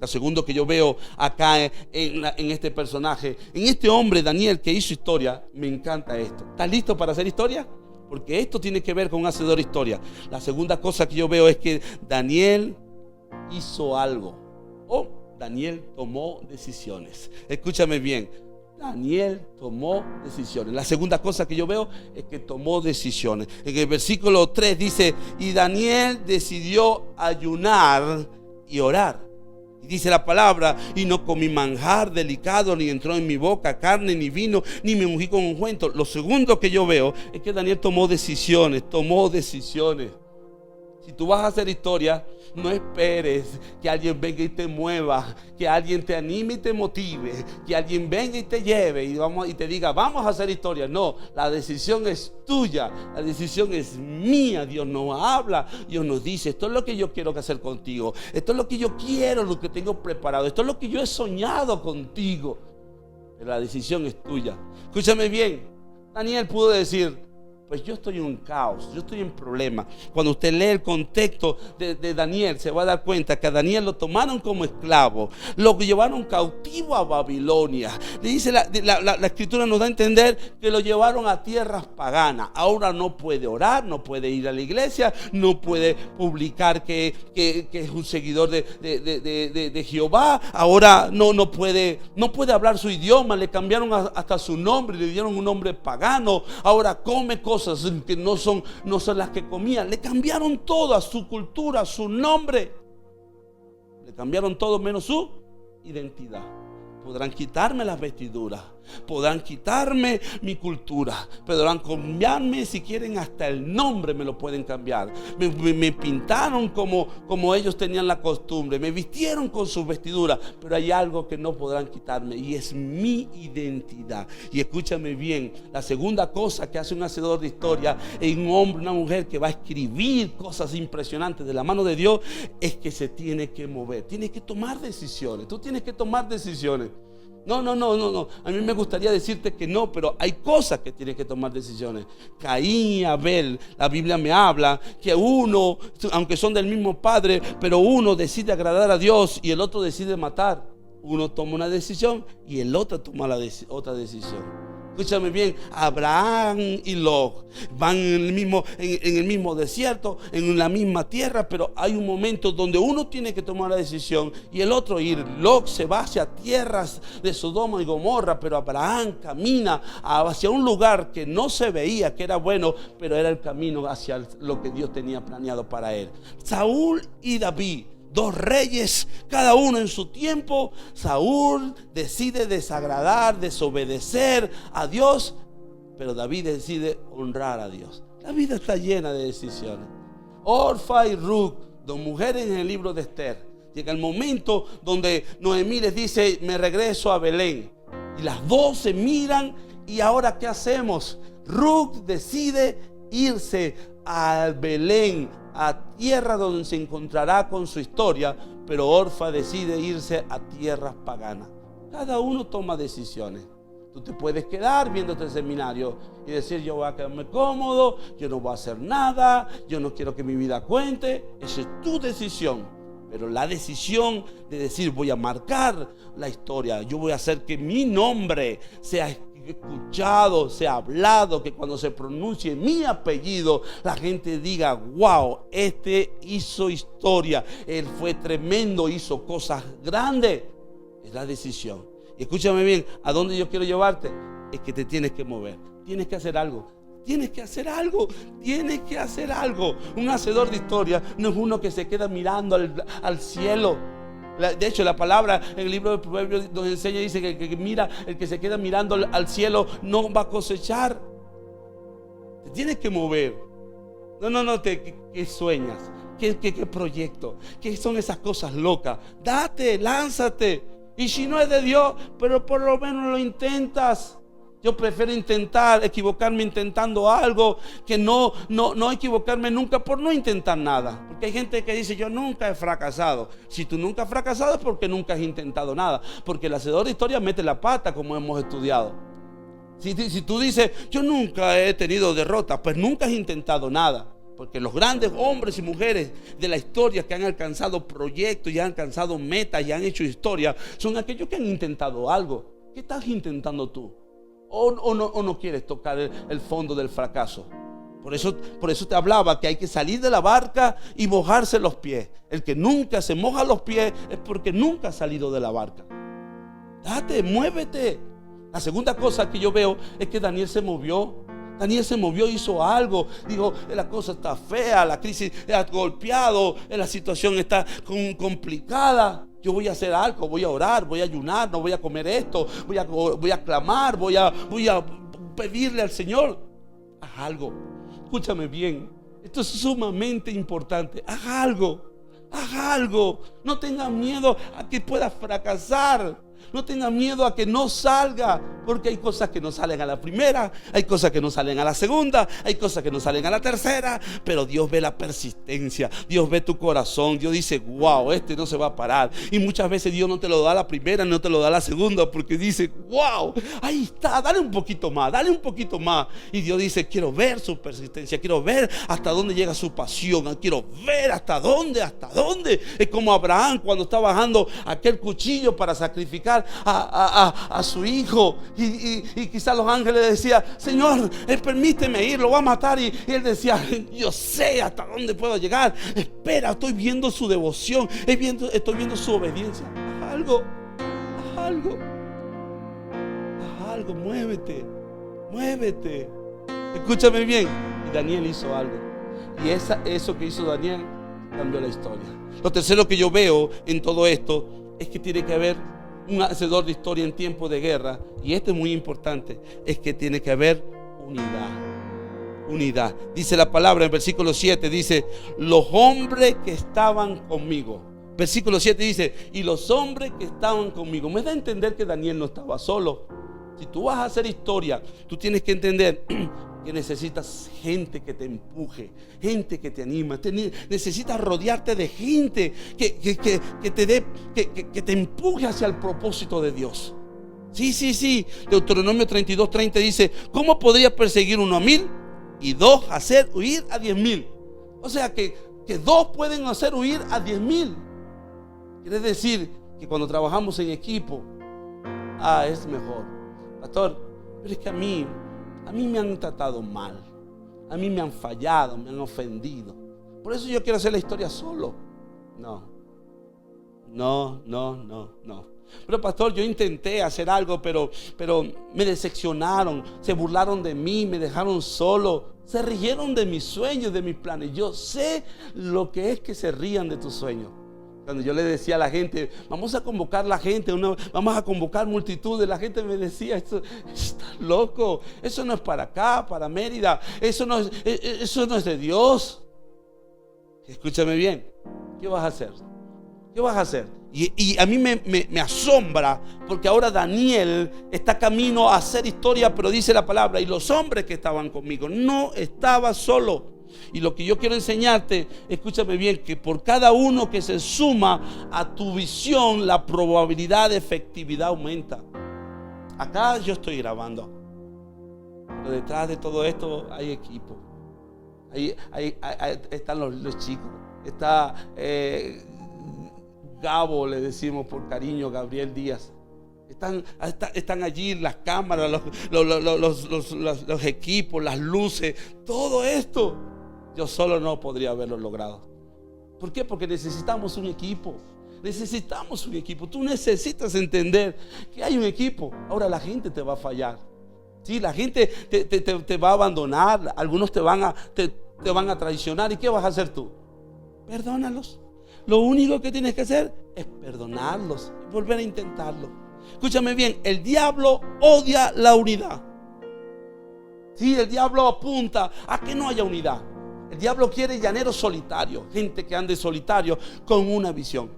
Lo segundo que yo veo acá en este personaje, en este hombre Daniel que hizo historia, me encanta esto. ¿Estás listo para hacer historia? Porque esto tiene que ver con un hacedor de historia. La segunda cosa que yo veo es que Daniel hizo algo. Daniel tomó decisiones. Escúchame bien. Daniel tomó decisiones. La segunda cosa que yo veo es que tomó decisiones. En el versículo 3 dice, y Daniel decidió ayunar y orar. Y dice la palabra, y no comí manjar delicado, ni entró en mi boca carne, ni vino, ni me ungí con ungüento. Lo segundo que yo veo es que Daniel tomó decisiones. Si tú vas a hacer historia, no esperes que alguien venga y te mueva, que alguien te anime y te motive, que alguien venga y te lleve y te diga, vamos a hacer historia. No, la decisión es tuya, la decisión es mía. Dios nos habla, Dios nos dice, esto es lo que yo quiero hacer contigo, esto es lo que yo quiero, lo que tengo preparado, esto es lo que yo he soñado contigo. Pero la decisión es tuya. Escúchame bien, Daniel pudo decir, pues yo estoy en un caos, yo estoy en problema. Cuando usted lee el contexto de Daniel, se va a dar cuenta que a Daniel lo tomaron como esclavo, lo llevaron cautivo a Babilonia. Le dice la escritura nos da a entender que lo llevaron a tierras paganas. Ahora no puede orar, no puede ir a la iglesia, no puede publicar que es un seguidor de Jehová. Ahora no puede hablar su idioma, le cambiaron hasta su nombre, le dieron un nombre pagano. Ahora come cosas que no son las que comía. Le cambiaron todo, a su cultura, a su nombre. Le cambiaron todo menos su identidad. Podrán quitarme las vestiduras, podrán quitarme mi cultura, podrán cambiarme, si quieren, hasta el nombre me lo pueden cambiar. Me pintaron como ellos tenían la costumbre, me vistieron con sus vestiduras, pero hay algo que no podrán quitarme, y es mi identidad. Y escúchame bien, la segunda cosa que hace un hacedor de historia, en un hombre, una mujer que va a escribir cosas impresionantes de la mano de Dios, es que se tiene que mover, tiene que tomar decisiones. Tú tienes que tomar decisiones. No. A mí me gustaría decirte que no, pero hay cosas que tienes que tomar decisiones. Caín y Abel, la Biblia me habla que uno, aunque son del mismo padre, pero uno decide agradar a Dios y el otro decide matar. Uno toma una decisión y el otro toma otra decisión. Escúchame bien, Abraham y Lot van en el mismo desierto, en la misma tierra, pero hay un momento donde uno tiene que tomar la decisión y el otro ir. Lot se va hacia tierras de Sodoma y Gomorra, pero Abraham camina hacia un lugar que no se veía que era bueno, pero era el camino hacia lo que Dios tenía planeado para él. Saúl y David, dos reyes, cada uno en su tiempo. Saúl decide desagradar, desobedecer a Dios, pero David decide honrar a Dios. La vida está llena de decisiones. Orfa y Ruth, dos mujeres en el libro de Esther. Llega el momento donde Noemí les dice: me regreso a Belén. Y las dos se miran, y ahora ¿qué hacemos? Ruth decide irse a Belén, a tierra donde se encontrará con su historia, pero Orfa decide irse a tierras paganas. Cada uno toma decisiones. Tú te puedes quedar viéndote el seminario y decir: yo voy a quedarme cómodo, yo no voy a hacer nada, yo no quiero que mi vida cuente. Esa es tu decisión. Pero la decisión de decir: voy a marcar la historia, yo voy a hacer que mi nombre sea escuchado, sea hablado, que cuando se pronuncie mi apellido la gente diga: wow, este hizo historia, él fue tremendo, hizo cosas grandes. Es la decisión. Y escúchame bien, ¿a dónde yo quiero llevarte? Es que te tienes que mover, tienes que hacer algo. Tienes que hacer algo, tienes que hacer algo. Un hacedor de historia no es uno que se queda mirando al cielo. De hecho, la palabra en el libro de Proverbios nos enseña, dice que mira, el que se queda mirando al cielo no va a cosechar. Te tienes que mover. No, ¿qué sueñas? ¿Qué proyecto? ¿Qué son esas cosas locas? Date, lánzate. Y si no es de Dios, pero por lo menos lo intentas. Yo prefiero equivocarme intentando algo, que no equivocarme nunca por no intentar nada. Porque hay gente que dice: yo nunca he fracasado. Si tú nunca has fracasado es porque nunca has intentado nada. Porque el hacedor de historia mete la pata, como hemos estudiado. Si tú dices: yo nunca he tenido derrotas, pues nunca has intentado nada. Porque los grandes hombres y mujeres de la historia que han alcanzado proyectos y han alcanzado metas y han hecho historia, son aquellos que han intentado algo. ¿Qué estás intentando tú? ¿O no quieres tocar el fondo del fracaso? Por eso te hablaba que hay que salir de la barca y mojarse los pies. El que nunca se moja los pies es porque nunca ha salido de la barca. Date, muévete. La segunda cosa que yo veo es que Daniel se movió. Daniel se movió, hizo algo. Dijo: la cosa está fea, la crisis ha golpeado, la situación está complicada. Yo voy a hacer algo, voy a orar, voy a ayunar, no voy a comer esto, voy a clamar, voy a pedirle al Señor. Haz algo. Escúchame bien, esto es sumamente importante. Haz algo. No tengas miedo a que puedas fracasar. No tengas miedo a que no salga, porque hay cosas que no salen a la primera, hay cosas que no salen a la segunda, hay cosas que no salen a la tercera, pero Dios ve la persistencia, Dios ve tu corazón. Dios dice: wow, este no se va a parar. Y muchas veces Dios no te lo da a la primera, no te lo da a la segunda, porque dice: wow, ahí está, dale un poquito más. Y Dios dice: quiero ver su persistencia, quiero ver hasta dónde llega su pasión, quiero ver hasta dónde. Es como Abraham cuando está bajando aquel cuchillo para sacrificar a su hijo, y quizás los ángeles decían: Señor, permíteme ir, lo va a matar. Y él decía: yo sé hasta dónde puedo llegar. Espera, estoy viendo su devoción, estoy viendo su obediencia. Haz algo, muévete. Escúchame bien. Y Daniel hizo algo, y eso que hizo Daniel cambió la historia. Lo tercero que yo veo en todo esto es que tiene que haber un hacedor de historia en tiempo de guerra. Y esto es muy importante: es que tiene que haber unidad. Dice la palabra en versículo 7, dice: los hombres que estaban conmigo. Versículo 7 dice: y los hombres que estaban conmigo. Me da a entender que Daniel no estaba solo. Si tú vas a hacer historia, tú tienes que entender que necesitas gente que te empuje, gente que te anima. Necesitas rodearte de gente que te empuje hacia el propósito de Dios. Sí. Deuteronomio 32:30 dice: ¿cómo podría perseguir uno a 1000 y 2 hacer huir a 10,000? O sea que 2 pueden hacer huir a 10,000. Quiere decir que cuando trabajamos en equipo, es mejor. Pastor, Pero es que a mí me han tratado mal. A mí me han fallado, me han ofendido. Por eso yo quiero hacer la historia solo. No. Pero pastor, yo intenté hacer algo, pero me decepcionaron, se burlaron de mí, me dejaron solo, se rieron de mis sueños, de mis planes. Yo sé lo que es que se rían de tus sueños. Cuando yo le decía a la gente, vamos a convocar la gente, vamos a convocar multitudes, la gente me decía, esto está loco, eso no es para acá, para Mérida, eso no es de Dios. Escúchame bien, ¿qué vas a hacer? ¿Qué vas a hacer? Y a mí me asombra, porque ahora Daniel está camino a hacer historia, pero dice la palabra, y los hombres que estaban conmigo, no estaba solo. Y lo que yo quiero enseñarte, escúchame bien, que por cada uno que se suma a tu visión, la probabilidad de efectividad aumenta. Acá yo estoy grabando, pero detrás de todo esto hay equipo. Ahí están los chicos. Está Gabo, le decimos por cariño, Gabriel Díaz. Están allí las cámaras, los equipos, las luces, todo esto. Yo solo no podría haberlo logrado. ¿Por qué? Porque necesitamos un equipo. Necesitamos un equipo. Tú necesitas entender que hay un equipo. Ahora la gente te va a fallar. Sí, la gente te va a abandonar. Algunos te van a traicionar. ¿Y qué vas a hacer tú? Perdónalos. Lo único que tienes que hacer es perdonarlos y volver a intentarlo. Escúchame bien, el diablo odia la unidad. Sí, el diablo apunta a que no haya unidad. El diablo quiere llaneros solitarios, gente que ande solitario con una visión.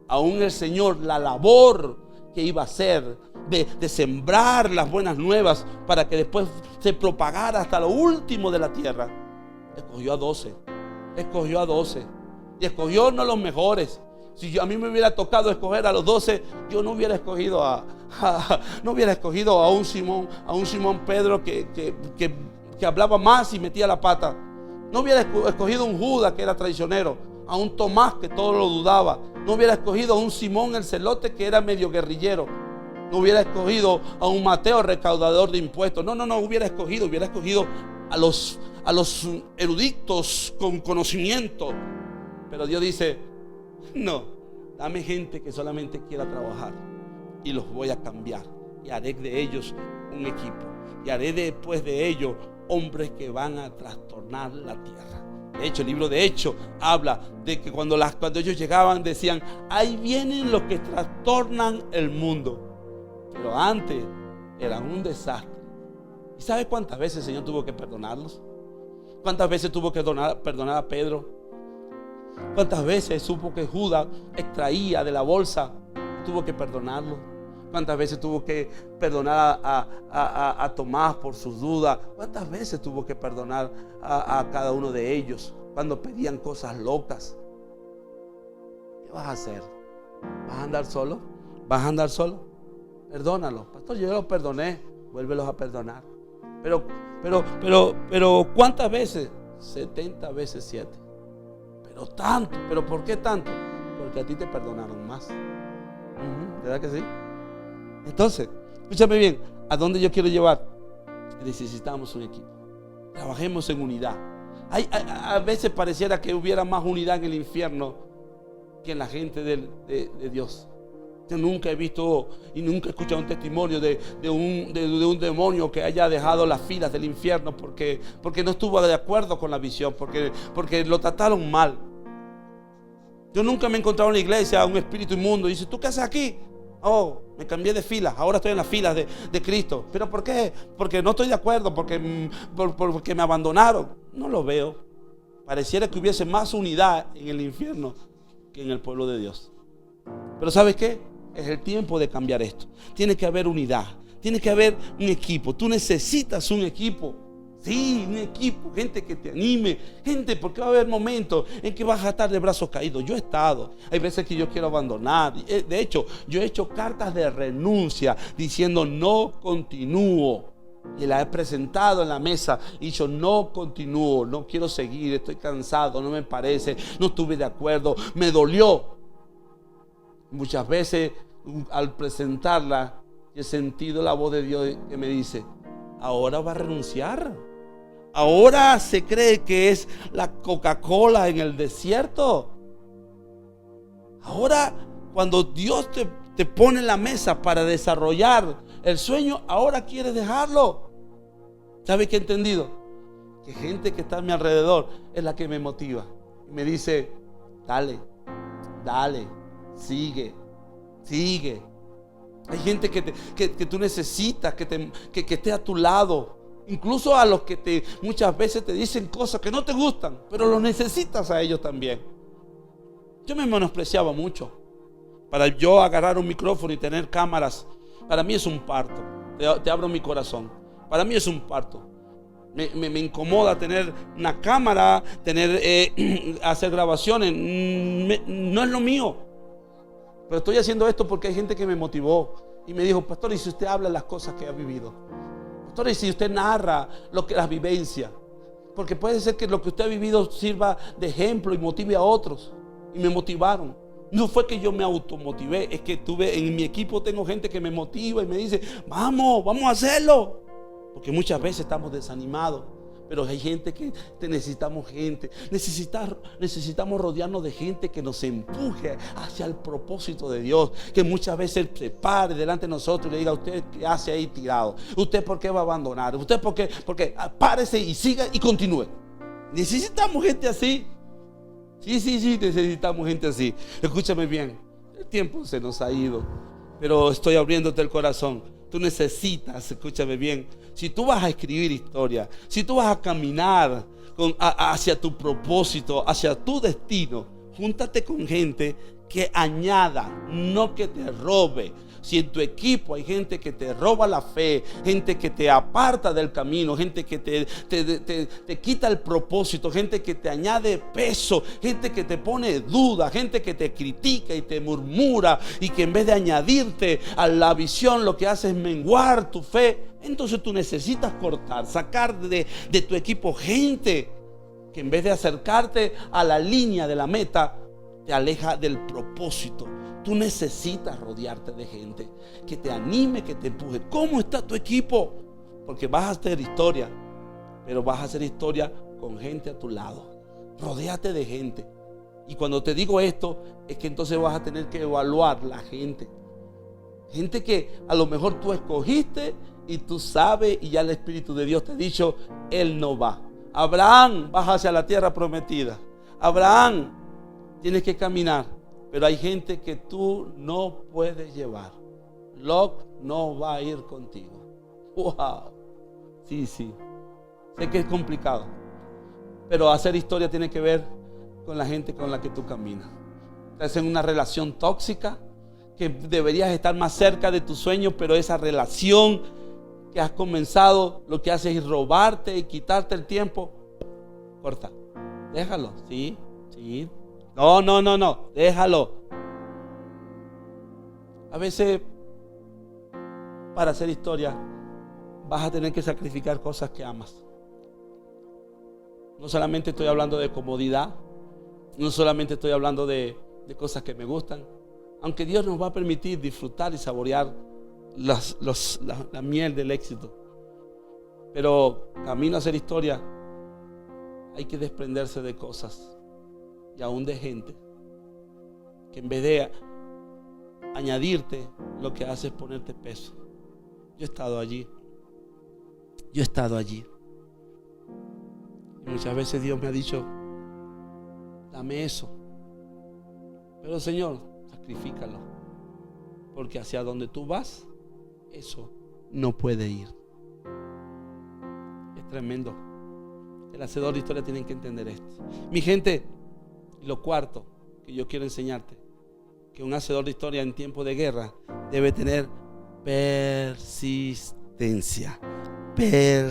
Aún el Señor, la labor que iba a hacer de sembrar las buenas nuevas para que después se propagara hasta lo último de la tierra, escogió a 12. Y escogió no los mejores. Si a mí me hubiera tocado escoger a los 12, yo no hubiera escogido a un Simón Pedro que hablaba más y metía la pata. No hubiera escogido a un Judas que era traicionero, a un Tomás que todo lo dudaba. No hubiera escogido a un Simón el celote que era medio guerrillero. No hubiera escogido a un Mateo recaudador de impuestos. No hubiera escogido a los eruditos con conocimiento. Pero Dios dice, no, dame gente que solamente quiera trabajar y los voy a cambiar y haré de ellos un equipo y haré después de ellos hombres que van a trastornar la tierra. De hecho, el libro de Hechos habla de que cuando ellos llegaban decían, ahí vienen los que trastornan el mundo. Pero antes eran un desastre. ¿Y sabes cuántas veces el Señor tuvo que perdonarlos? ¿Cuántas veces tuvo que perdonar a Pedro? ¿Cuántas veces supo que Judas extraía de la bolsa? Tuvo que perdonarlo. ¿Cuántas veces tuvo que perdonar a Tomás por sus dudas? ¿Cuántas veces tuvo que perdonar a cada uno de ellos cuando pedían cosas locas? ¿Qué vas a hacer? ¿Vas a andar solo? ¿Vas a andar solo? Perdónalos. Pastor, yo los perdoné. Vuélvelos a perdonar. Pero ¿cuántas veces? 70 veces 7. Pero tanto. ¿Pero por qué tanto? Porque a ti te perdonaron más. ¿Verdad que sí? Entonces, escúchame bien, ¿a dónde yo quiero llevar? Necesitamos un equipo. Trabajemos en unidad. A veces pareciera que hubiera más unidad en el infierno que en la gente de Dios. Yo nunca he visto y nunca he escuchado un testimonio de un demonio que haya dejado las filas del infierno porque no estuvo de acuerdo con la visión, porque lo trataron mal. Yo nunca me he encontrado en la iglesia un espíritu inmundo y dice, ¿tú qué haces aquí? Oh, me cambié de filas, ahora estoy en las filas de Cristo. ¿Pero por qué? Porque no estoy de acuerdo, porque me abandonaron. No lo veo. Pareciera que hubiese más unidad en el infierno que en el pueblo de Dios. Pero ¿sabes qué? Es el tiempo de cambiar esto. Tiene que haber unidad, tiene que haber un equipo. Tú necesitas un equipo. Sí, un equipo, gente que te anime, gente, porque va a haber momentos en que vas a estar de brazos caídos. Yo he estado, hay veces que yo quiero abandonar. De hecho, yo he hecho cartas de renuncia diciendo no continúo. Y la he presentado en la mesa y dicho no continúo, no quiero seguir, estoy cansado, no me parece, no estuve de acuerdo, me dolió. Muchas veces al presentarla he sentido la voz de Dios que me dice, ahora va a renunciar. Ahora se cree que es la Coca-Cola en el desierto. Ahora, cuando Dios te pone en la mesa para desarrollar el sueño, ahora quiere dejarlo. ¿Sabe qué he entendido? Que gente que está a mi alrededor es la que me motiva y me dice: dale, sigue. Hay gente que tú necesitas que esté a tu lado. Incluso a los que muchas veces te dicen cosas que no te gustan, pero los necesitas a ellos también. Yo me menospreciaba mucho. Para yo agarrar un micrófono y tener cámaras, para mí es un parto. Te abro mi corazón. Para mí es un parto. Me incomoda tener una cámara, hacer grabaciones. No es lo mío. Pero estoy haciendo esto porque hay gente que me motivó y me dijo: pastor, ¿y si usted habla las cosas que ha vivido? Pastor, ¿y si usted narra las vivencias? Porque puede ser que lo que usted ha vivido sirva de ejemplo y motive a otros. Y me motivaron. No fue que yo me automotivé, es que en mi equipo tengo gente que me motiva y me dice: vamos a hacerlo. Porque muchas veces estamos desanimados, pero hay gente que necesitamos rodearnos de gente que nos empuje hacia el propósito de Dios, que muchas veces se pare delante de nosotros y le diga: ¿usted qué hace ahí tirado? ¿Usted por qué va a abandonar? ¿Usted por qué? Porque párese y siga y continúe. Necesitamos gente así. Sí, necesitamos gente así. Escúchame bien, el tiempo se nos ha ido, pero estoy abriéndote el corazón. Tú necesitas, escúchame bien, si tú vas a escribir historia, si tú vas a caminar hacia tu propósito, hacia tu destino, júntate con gente que añada, no que te robe. Si en tu equipo hay gente que te roba la fe, gente que te aparta del camino, gente que te quita el propósito, gente que te añade peso, gente que te pone duda, gente que te critica y te murmura y que en vez de añadirte a la visión lo que hace es menguar tu fe, entonces tú necesitas sacar de tu equipo gente que en vez de acercarte a la línea de la meta, te aleja del propósito. Tú necesitas rodearte de gente que te anime, que te empuje. ¿Cómo está tu equipo? Porque vas a hacer historia, pero vas a hacer historia con gente a tu lado. Rodéate de gente. Y cuando te digo esto, es que entonces vas a tener que evaluar la gente. Gente que a lo mejor tú escogiste y tú sabes, y ya el Espíritu de Dios te ha dicho: él no va. Abraham, vas hacia la tierra prometida. Abraham, tienes que caminar. Pero hay gente que tú no puedes llevar. Lot no va a ir contigo. Wow. Sí. Sé que es complicado, pero hacer historia tiene que ver con la gente con la que tú caminas. Estás en una relación tóxica que deberías estar más cerca de tus sueños, pero esa relación que has comenzado lo que hace es robarte y quitarte el tiempo. Corta. Déjalo. Sí. No, déjalo. A veces, para hacer historia, vas a tener que sacrificar cosas que amas. No solamente estoy hablando de comodidad, no solamente estoy hablando de cosas que me gustan, aunque Dios nos va a permitir disfrutar y saborear la miel del éxito. Pero camino a hacer historia, hay que desprenderse de cosas y aún de gente que en vez de añadirte, lo que hace es ponerte peso. Yo he estado allí. Y muchas veces Dios me ha dicho: dame eso. Pero Señor, sacrifícalo, porque hacia donde tú vas, eso no puede ir. Es tremendo. El hacedor de historia tiene que entender esto. Mi gente, lo cuarto que yo quiero enseñarte, que un hacedor de historia en tiempo de guerra debe tener persistencia. El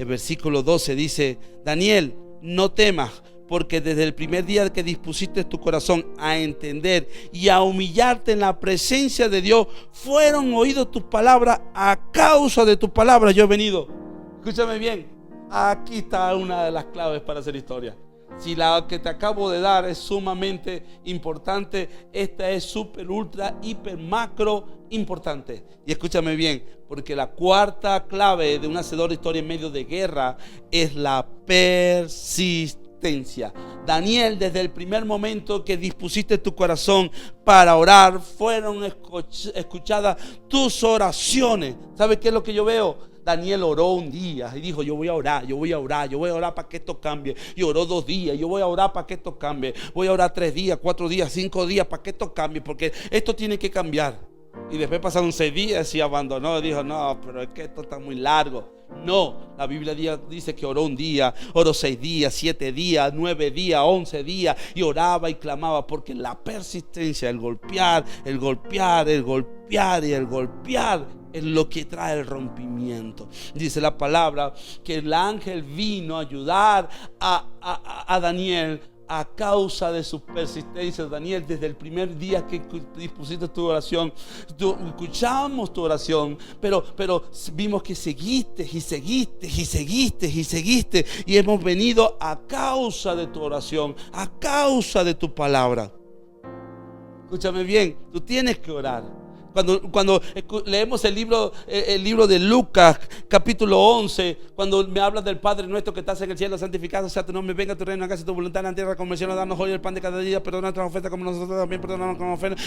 versículo 12 dice: Daniel, no temas, porque desde el primer día que dispusiste tu corazón a entender y a humillarte en la presencia de Dios, fueron oídos tus palabras. A causa de tus palabras yo he venido. Escúchame bien, aquí está una de las claves para hacer historia. Si la que te acabo de dar es sumamente importante, esta es súper, ultra, hiper, macro importante. Y escúchame bien, porque la cuarta clave de un hacedor de historia en medio de guerra es la persistencia. Daniel, desde el primer momento que dispusiste tu corazón para orar, fueron escuchadas tus oraciones. ¿Sabes qué es lo que yo veo? Daniel oró un día y dijo: yo voy a orar para que esto cambie. Y oró 2 días: yo voy a orar para que esto cambie. Voy a orar 3 días, 4 días, 5 días para que esto cambie, porque esto tiene que cambiar. Y después pasaron 6 días y abandonó. Dijo: no, pero es que esto está muy largo. No, la Biblia dice que oró un día, oró 6 días, 7 días, 9 días, 11 días, y oraba y clamaba, porque la persistencia, el golpear y el golpear es lo que trae el rompimiento. Dice la palabra que el ángel vino a ayudar a Daniel a causa de su persistencia. Daniel, desde el primer día que dispusiste tu oración, escuchamos tu oración, pero vimos que seguiste y hemos venido a causa de tu oración, a causa de tu palabra. Escúchame bien, tú tienes que orar. Cuando leemos el libro de Lucas, capítulo 11, cuando me habla del Padre nuestro que estás en el cielo, santificado sea tu nombre, venga tu reino, hágase tu voluntad en la tierra como en el cielo. Danos hoy el pan de cada día, perdona nuestras ofensas como nosotros también perdonamos como ofensas,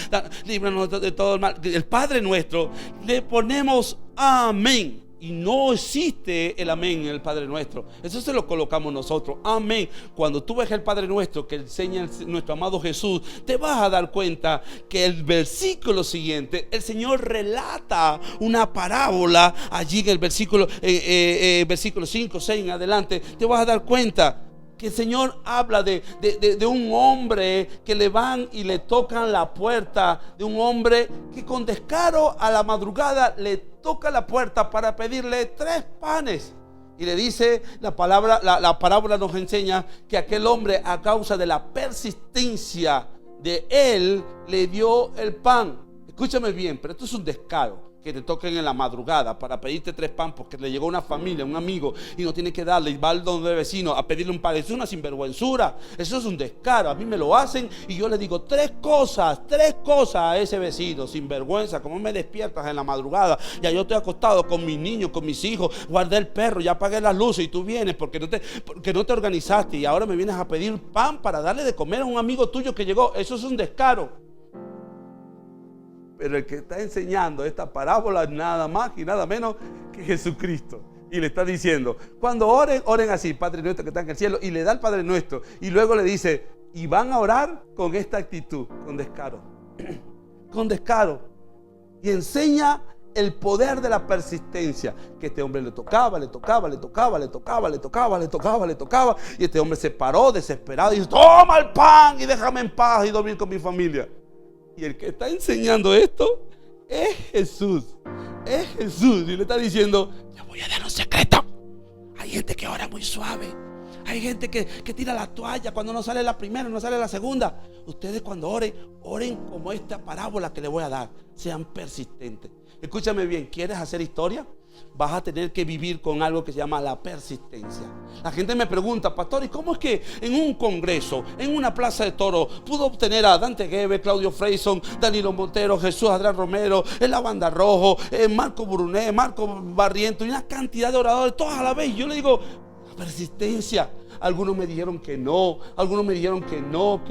líbranos de todo el mal. El Padre nuestro, le ponemos amén. Y no existe el amén en el Padre Nuestro. Eso se lo colocamos nosotros. Amén. Cuando tú ves el Padre Nuestro que enseña nuestro amado Jesús, te vas a dar cuenta que el versículo siguiente, el Señor relata una parábola allí en el versículo 5, 6 en adelante. Te vas a dar cuenta que el Señor habla de un hombre que le van y le tocan la puerta, de un hombre que con descaro a la madrugada le toca la puerta para pedirle 3 panes. Y le dice la palabra, la parábola nos enseña que aquel hombre, a causa de la persistencia de él, le dio el pan. Escúchame bien, pero esto es un descaro. Que te toquen en la madrugada para pedirte 3 pan porque le llegó una familia, un amigo, y no tiene que darle, y va al donde el vecino a pedirle un pan. Es una sinvergüenzura. Eso es un descaro. A mí me lo hacen y yo le digo 3 cosas a ese vecino. Sinvergüenza, ¿cómo me despiertas en la madrugada? Ya yo estoy acostado con mis niños, con mis hijos, guardé el perro, ya apagué las luces y tú vienes porque no te organizaste y ahora me vienes a pedir pan para darle de comer a un amigo tuyo que llegó. Eso es un descaro. Pero el que está enseñando esta parábola es nada más y nada menos que Jesucristo. Y le está diciendo: cuando oren así: Padre nuestro que está en el cielo. Y le da el Padre nuestro. Y luego le dice: y van a orar con esta actitud, con descaro. Con descaro. Y enseña el poder de la persistencia. Que este hombre le tocaba. Y este hombre se paró desesperado y dice: toma el pan y déjame en paz y dormir con mi familia. Y el que está enseñando esto es Jesús. Es Jesús. Y le está diciendo: le voy a dar un secreto. Hay gente que ora muy suave. Hay gente que tira la toalla cuando no sale la primera, no sale la segunda. Ustedes cuando oren como esta parábola que le voy a dar. Sean persistentes. Escúchame bien, ¿quieres hacer historia? Vas a tener que vivir con algo que se llama la persistencia. La gente me pregunta: pastor, ¿y cómo es que en un congreso, en una plaza de toros, pudo obtener a Dante Gebel, Claudio Freyson, Danilo Montero, Jesús Adrián Romero, la Banda Rojo, Marco Brunet, Marco Barriento y una cantidad de oradores, todos a la vez? Yo le digo: la persistencia. Algunos me dijeron que no, algunos me dijeron que no.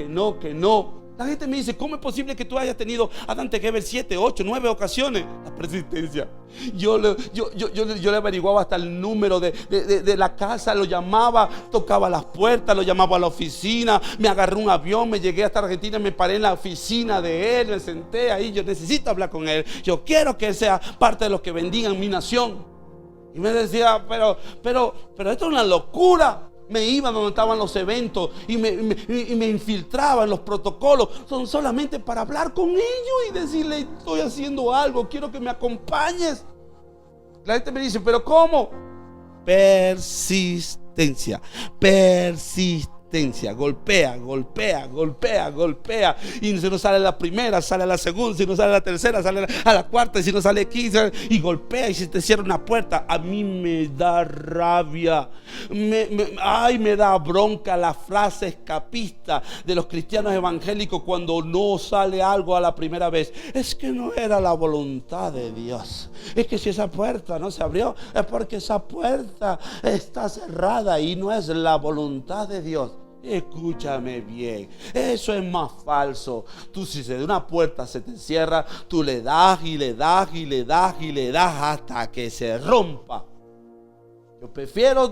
La gente me dice: ¿cómo es posible que tú hayas tenido a Dante Gebel 7, 8, 9 ocasiones? La persistencia. Yo le averiguaba hasta el número de la casa, lo llamaba, tocaba las puertas, lo llamaba a la oficina, me agarré un avión, me llegué hasta Argentina, me paré en la oficina de él, me senté ahí. Yo necesito hablar con él, yo quiero que él sea parte de los que bendigan mi nación. Y me decía: pero esto es una locura. Me iba donde estaban los eventos y me infiltraba en los protocolos. Son solamente para hablar con ellos y decirle: estoy haciendo algo, quiero que me acompañes. La gente me dice: ¿pero cómo? Persistencia. persistencia. Golpea, golpea, golpea, golpea. Y si no sale la primera, sale la segunda. Si no sale la tercera, sale a la cuarta. Y si no sale aquí, y golpea. Y si te cierra una puerta, a mí me da rabia. Me da bronca la frase escapista de los cristianos evangélicos cuando no sale algo a la primera vez. Es que no era la voluntad de Dios. Es que si esa puerta no se abrió, es porque esa puerta está cerrada y no es la voluntad de Dios. Escúchame bien, eso es más falso. Tú, si de una puerta se te cierra, tú le das y le das y le das y le das hasta que se rompa. Yo prefiero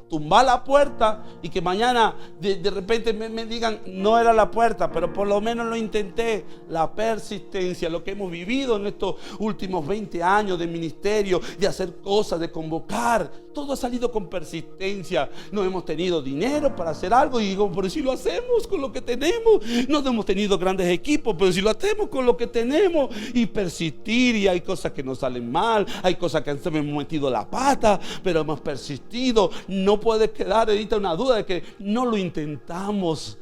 tumbar la puerta y que mañana de repente me digan no era la puerta, pero por lo menos lo intenté. La persistencia, lo que hemos vivido en estos últimos 20 años de ministerio, de hacer cosas, de convocar, todo ha salido con persistencia. No hemos tenido dinero para hacer algo y digo, pero si lo hacemos con lo que tenemos. No hemos tenido grandes equipos, pero si lo hacemos con lo que tenemos. Y persistir, y hay cosas que nos salen mal, hay cosas que hemos metido la pata, pero hemos persistido. No puede quedar ahorita una duda de que no lo intentamos.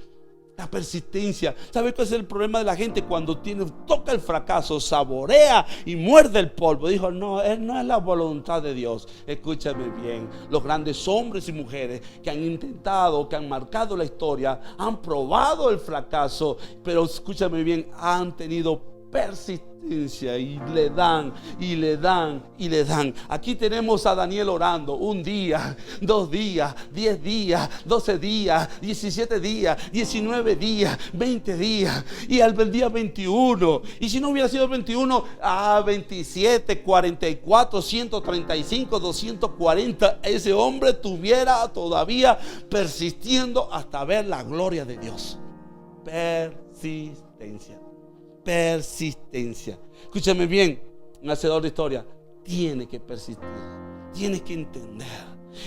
La persistencia. ¿Sabe cuál es el problema de la gente? Cuando toca el fracaso, saborea y muerde el polvo. Dijo, no es la voluntad de Dios. Escúchame bien. Los grandes hombres y mujeres que han intentado, que han marcado la historia, han probado el fracaso, pero escúchame bien, han tenido persistencia y le dan y le dan y le dan. Aquí tenemos a Daniel orando 1 día, 2 días, 10 días, 12 días, 17 días, 19 días, 20 días y al día 21. Y si no hubiera sido el 21, 27, 44, 135, 240, ese hombre estuviera todavía persistiendo hasta ver la gloria de Dios. Persistencia. Persistencia. Escúchame bien, un hacedor de historia tiene que persistir, tienes que entender.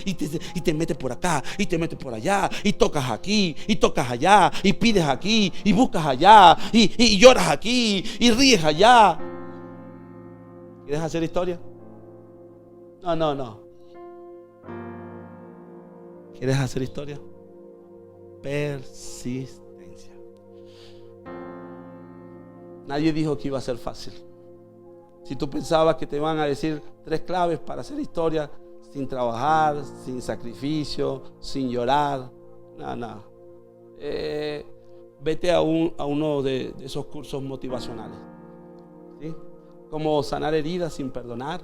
Y te metes por acá, y te metes por allá, y tocas aquí, y tocas allá, y pides aquí, y buscas allá, y lloras aquí, y ríes allá. ¿Quieres hacer historia? No. ¿Quieres hacer historia? Persistencia. Nadie dijo que iba a ser fácil. Si tú pensabas que te iban a decir 3 claves para hacer historia, sin trabajar, sin sacrificio, sin llorar, no. Vete a uno de esos cursos motivacionales, ¿sí? Cómo sanar heridas sin perdonar,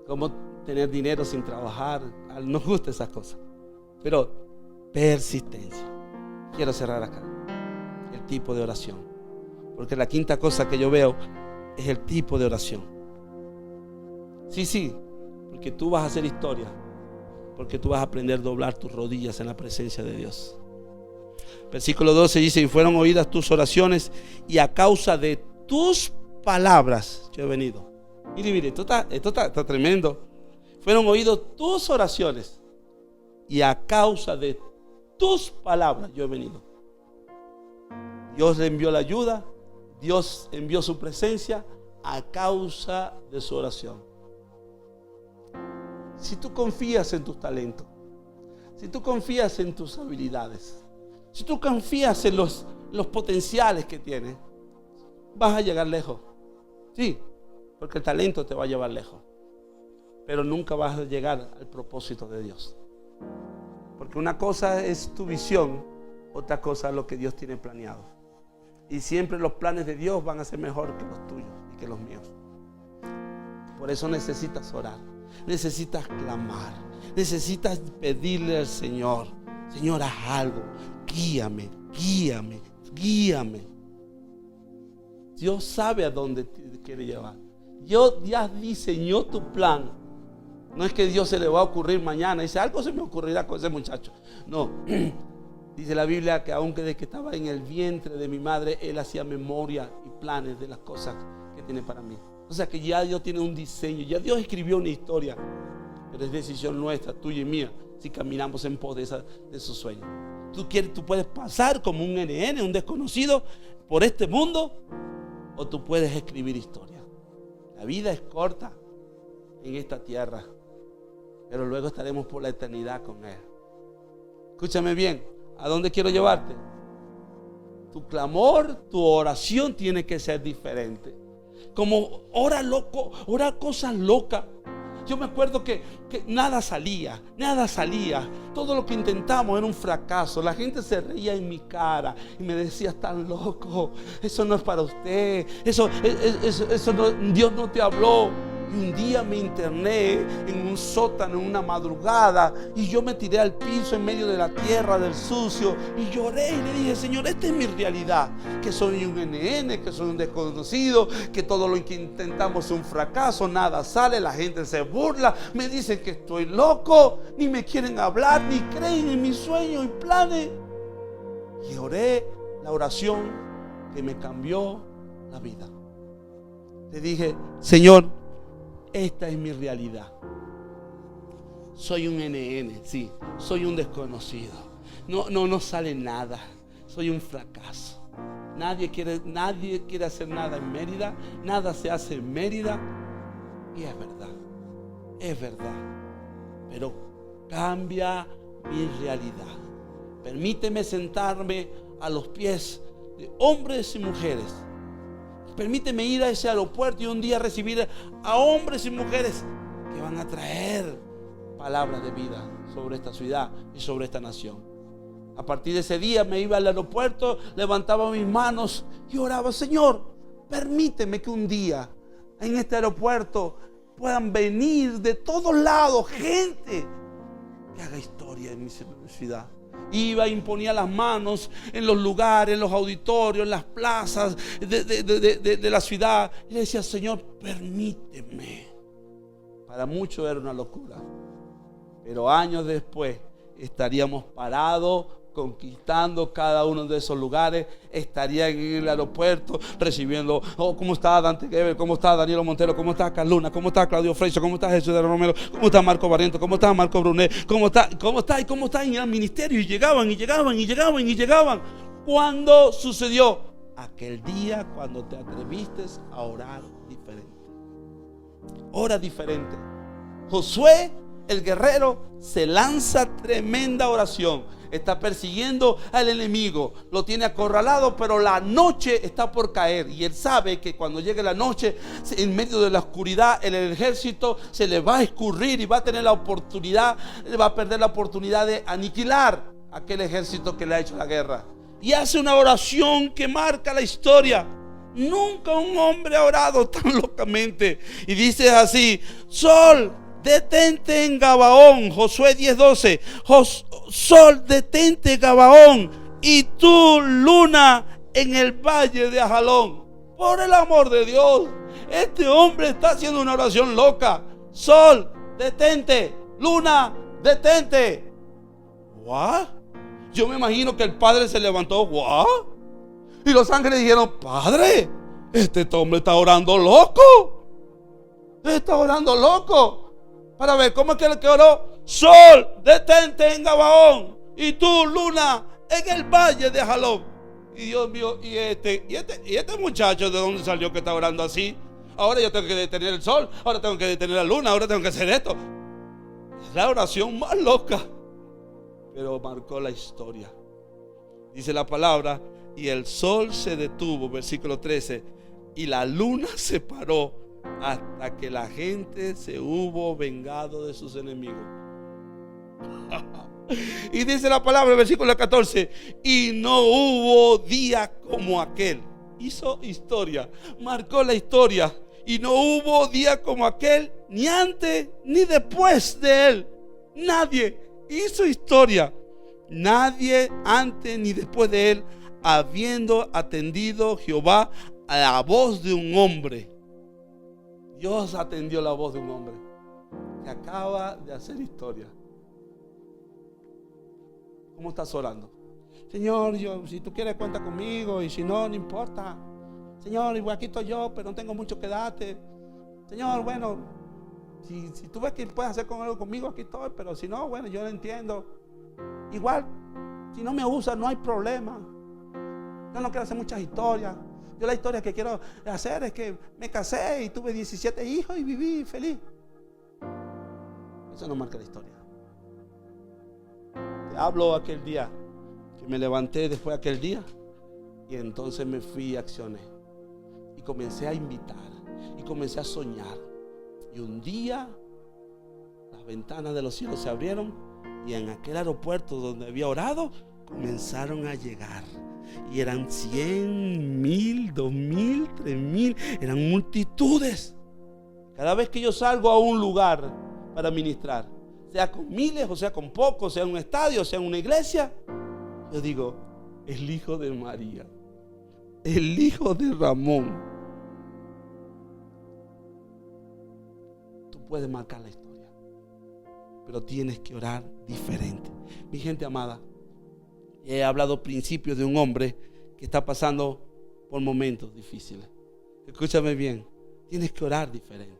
cómo tener dinero sin trabajar. Nos gustan esas cosas, pero persistencia. Quiero cerrar acá el tipo de oración, porque la quinta cosa que yo veo es el tipo de oración. Sí, porque tú vas a hacer historia, porque tú vas a aprender a doblar tus rodillas en la presencia de Dios. Versículo 12 dice: y fueron oídas tus oraciones, y a causa de tus palabras yo he venido. Mire, esto está tremendo. Fueron oídas tus oraciones, y a causa de tus palabras yo he venido. Dios le envió la ayuda, Dios envió su presencia a causa de su oración. Si tú confías en tus talentos, si tú confías en tus habilidades, si tú confías en los potenciales que tienes, vas a llegar lejos. Sí, porque el talento te va a llevar lejos, pero nunca vas a llegar al propósito de Dios. Porque una cosa es tu visión, otra cosa es lo que Dios tiene planeado. Y siempre los planes de Dios van a ser mejor que los tuyos y que los míos. Por eso necesitas orar, necesitas clamar, necesitas pedirle al Señor: Señor, haz algo, guíame. Dios sabe a dónde te quiere llevar. Dios ya diseñó tu plan. No es que Dios se le va a ocurrir mañana, dice, algo se me ocurrirá con ese muchacho. No. Dice la Biblia que aunque desde que estaba en el vientre de mi madre, Él hacía memoria y planes de las cosas que tiene para mí. O sea que ya Dios tiene un diseño, ya Dios escribió una historia, pero es decisión nuestra, tuya y mía, si caminamos en pos de esos sueños. Tú puedes pasar como un NN, un desconocido, por este mundo, o tú puedes escribir historia. La vida es corta en esta tierra, pero luego estaremos por la eternidad con Él. Escúchame bien. ¿A dónde quiero llevarte? Tu clamor, tu oración tiene que ser diferente. Como ora loco, ora cosas locas. Yo me acuerdo que nada salía. Todo lo que intentamos era un fracaso. La gente se reía en mi cara y me decía: estás loco, eso no es para usted, eso no, Dios no te habló. Y un día me interné en un sótano en una madrugada y yo me tiré al piso en medio de la tierra, del sucio, y lloré y le dije: Señor, esta es mi realidad, que soy un NN, que soy un desconocido, que todo lo que intentamos es un fracaso, nada sale, la gente se burla, me dicen que estoy loco, ni me quieren hablar, ni creen en mis sueños y planes. Y oré la oración que me cambió la vida. Le dije: Señor, esta es mi realidad. Soy un NN, sí, soy un desconocido. No sale nada. Soy un fracaso. Nadie quiere hacer nada en Mérida. Nada se hace en Mérida. Y es verdad. Pero cambia mi realidad. Permíteme sentarme a los pies de hombres y mujeres. Permíteme ir a ese aeropuerto y un día recibir a hombres y mujeres que van a traer palabras de vida sobre esta ciudad y sobre esta nación. A partir de ese día me iba al aeropuerto, levantaba mis manos y oraba: Señor, permíteme que un día en este aeropuerto puedan venir de todos lados gente que haga historia en mi ciudad. Iba e imponía las manos en los lugares, en los auditorios, en las plazas de la ciudad. Y le decía: Señor, permíteme. Para muchos era una locura. Pero años después estaríamos parados, conquistando cada uno de esos lugares. Estarían en el aeropuerto recibiendo: ¿cómo está Dante Gebel? ¿Cómo está Daniel Montero? ¿Cómo está Carluna? ¿Cómo está Claudio Freixo? ¿Cómo está Jesús de Romero? ¿Cómo está Marco Barriento? ¿Cómo está Marco Brunet? ¿Cómo está? ¿Y cómo está en el ministerio? Y llegaban. ¿Cuándo sucedió? Aquel día cuando te atreviste a orar diferente. Ora diferente. Josué, el guerrero, se lanza tremenda oración. Está persiguiendo al enemigo, lo tiene acorralado, pero la noche está por caer y él sabe que cuando llegue la noche, en medio de la oscuridad, el ejército se le va a escurrir y va a tener la oportunidad, va a perder la oportunidad de aniquilar a aquel ejército que le ha hecho la guerra. Y hace una oración que marca la historia. Nunca un hombre ha orado tan locamente. Y dice así: Sol, detente en Gabaón. Josué 10:12. Sol, detente en Gabaón, y tú, luna, en el valle de Ajalón. Por el amor de Dios, este hombre está haciendo una oración loca. Sol, detente. Luna, detente. ¿What? Yo me imagino que el padre se levantó. ¿What? Y los ángeles dijeron: Padre, este hombre está orando loco. Está orando loco. Para ver, ¿cómo es que el que oró? Sol, detente en Gabaón, y tú, luna, en el valle de Ajalón. Y Dios mío, y este muchacho, ¿de dónde salió que está orando así? Ahora yo tengo que detener el sol, ahora tengo que detener la luna, ahora tengo que hacer esto. Es la oración más loca, pero marcó la historia. Dice la palabra: y el sol se detuvo, versículo 13, y la luna se paró hasta que la gente se hubo vengado de sus enemigos. Y dice la palabra, versículo 14: y no hubo día como aquel. Hizo historia, marcó la historia. Y no hubo día como aquel, ni antes ni después de él. Nadie hizo historia, nadie antes ni después de él, habiendo atendido Jehová a la voz de un hombre. Dios atendió la voz de un hombre que acaba de hacer historia. ¿Cómo estás orando? Señor, si tú quieres cuenta conmigo, y si no, no importa. Señor, aquí estoy yo, pero no tengo mucho que darte. Señor, bueno, si tú ves que puedes hacer algo conmigo, aquí estoy, pero si no, bueno, yo lo entiendo. Igual, si no me usas, no hay problema. Yo no quiero hacer muchas historias. Yo la historia que quiero hacer es que me casé y tuve 17 hijos y viví feliz. Eso no marca la historia. Te hablo aquel día me levanté después de aquel día y entonces me fui y accioné. Y comencé a invitar y comencé a soñar. Y un día las ventanas de los cielos se abrieron y en aquel aeropuerto donde había orado comenzaron a llegar. Y eran 100, 1000, 2000, 3000, eran multitudes. Cada vez que yo salgo a un lugar para ministrar, sea con miles o sea con pocos, sea en un estadio, sea en una iglesia, yo digo, el hijo de María, el hijo de Ramón. Tú puedes marcar la historia, pero tienes que orar diferente. Mi gente amada, he hablado principios de un hombre que está pasando por momentos difíciles. Escúchame bien, tienes que orar diferente.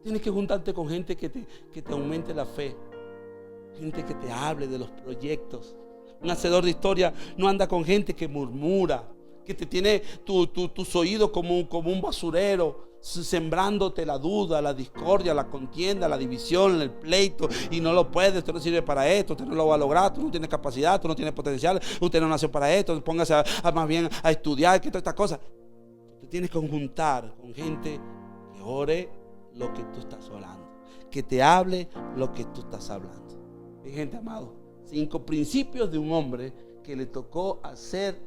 Tienes que juntarte con gente que te aumente la fe, gente que te hable de los proyectos. Un hacedor de historia no anda con gente que murmura, que te tiene tus oídos como un basurero, sembrándote la duda, la discordia, la contienda, la división, el pleito, y no lo puedes, usted no sirve para esto, usted no lo va a lograr, tú no tienes capacidad, tú no tienes potencial, usted no nació para esto, póngase más bien a estudiar, que todas estas cosas. Tú tienes que juntar con gente que ore lo que tú estás orando, que te hable lo que tú estás hablando. Mi gente amado, 5 principios de un hombre que le tocó hacer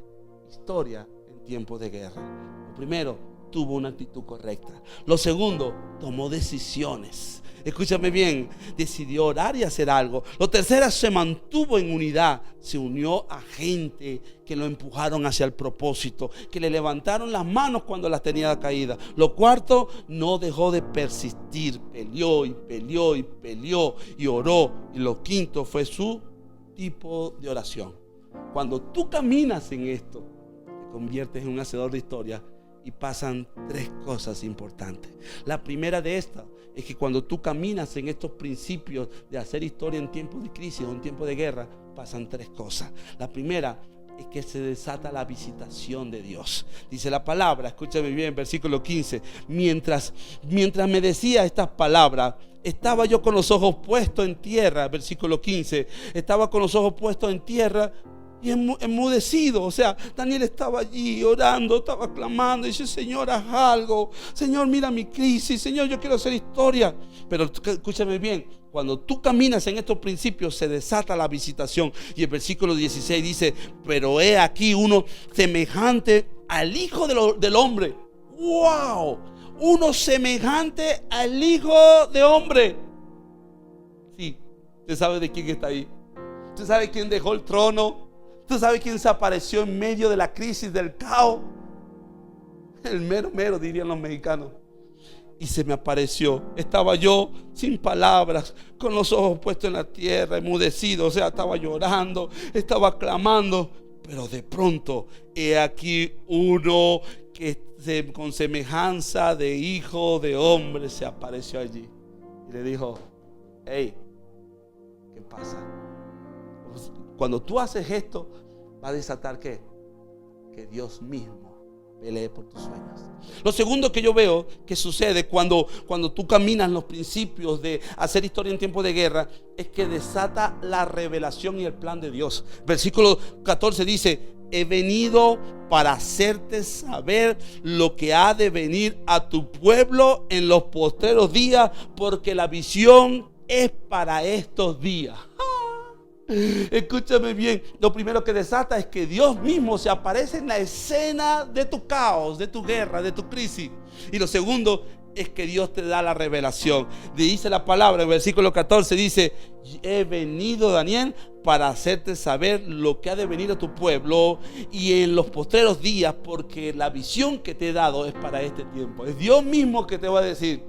historia en tiempos de guerra. Lo primero, tuvo una actitud correcta. Lo segundo, tomó decisiones. Escúchame bien, decidió orar y hacer algo. Lo tercero, se mantuvo en unidad. Se unió a gente que lo empujaron hacia el propósito, que le levantaron las manos cuando las tenía caídas. Lo cuarto, no dejó de persistir. Peleó y peleó y peleó y oró. Y lo quinto fue su tipo de oración. Cuando tú caminas en esto, te conviertes en un hacedor de historia. Y pasan 3 cosas importantes. La primera de estas es que cuando tú caminas en estos principios de hacer historia en tiempos de crisis o en tiempos de guerra, pasan 3 cosas. La primera es que se desata la visitación de Dios. Dice la palabra, escúchame bien, versículo 15. Mientras me decía estas palabras, estaba yo con los ojos puestos en tierra. Versículo 15. Estaba con los ojos puestos en tierra y enmudecido. O sea, Daniel estaba allí orando, estaba clamando, dice: Señor, haz algo, Señor, mira mi crisis, Señor, yo quiero hacer historia. Pero escúchame bien, cuando tú caminas en estos principios, se desata la visitación. Y el versículo 16 dice: pero he aquí uno semejante al Hijo del Hombre. ¡Wow! Uno semejante al Hijo de Hombre. Sí, usted sabe de quién está ahí. Usted sabe quién dejó el trono. ¿Tú sabes quién se apareció en medio de la crisis, del caos? El mero mero, dirían los mexicanos. Y se me apareció. Estaba yo sin palabras, con los ojos puestos en la tierra, enmudecido. O sea, estaba llorando, estaba clamando. Pero de pronto, he aquí uno que con semejanza de Hijo de Hombre se apareció allí. Y le dijo: hey, ¿qué pasa? Cuando tú haces esto, va a desatar ¿qué? Que Dios mismo pelee por tus sueños. Lo segundo que yo veo que sucede cuando tú caminas los principios de hacer historia en tiempo de guerra, es que desata la revelación y el plan de Dios. Versículo 14 dice: he venido para hacerte saber lo que ha de venir a tu pueblo en los postreros días, porque la visión es para estos días. Escúchame bien, lo primero que desata es que Dios mismo se aparece en la escena de tu caos, de tu guerra, de tu crisis. Y lo segundo es que Dios te da la revelación. Dice la palabra en versículo 14, dice: he venido, Daniel, para hacerte saber lo que ha de venir a tu pueblo y en los postreros días, porque la visión que te he dado es para este tiempo. Es Dios mismo que te va a decir: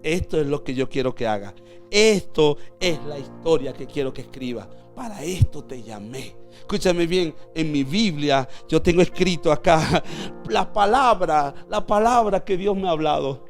esto es lo que yo quiero que hagas. Esto es la historia que quiero que escribas. Para esto te llamé. Escúchame bien, en mi Biblia yo tengo escrito acá la palabra que Dios me ha hablado.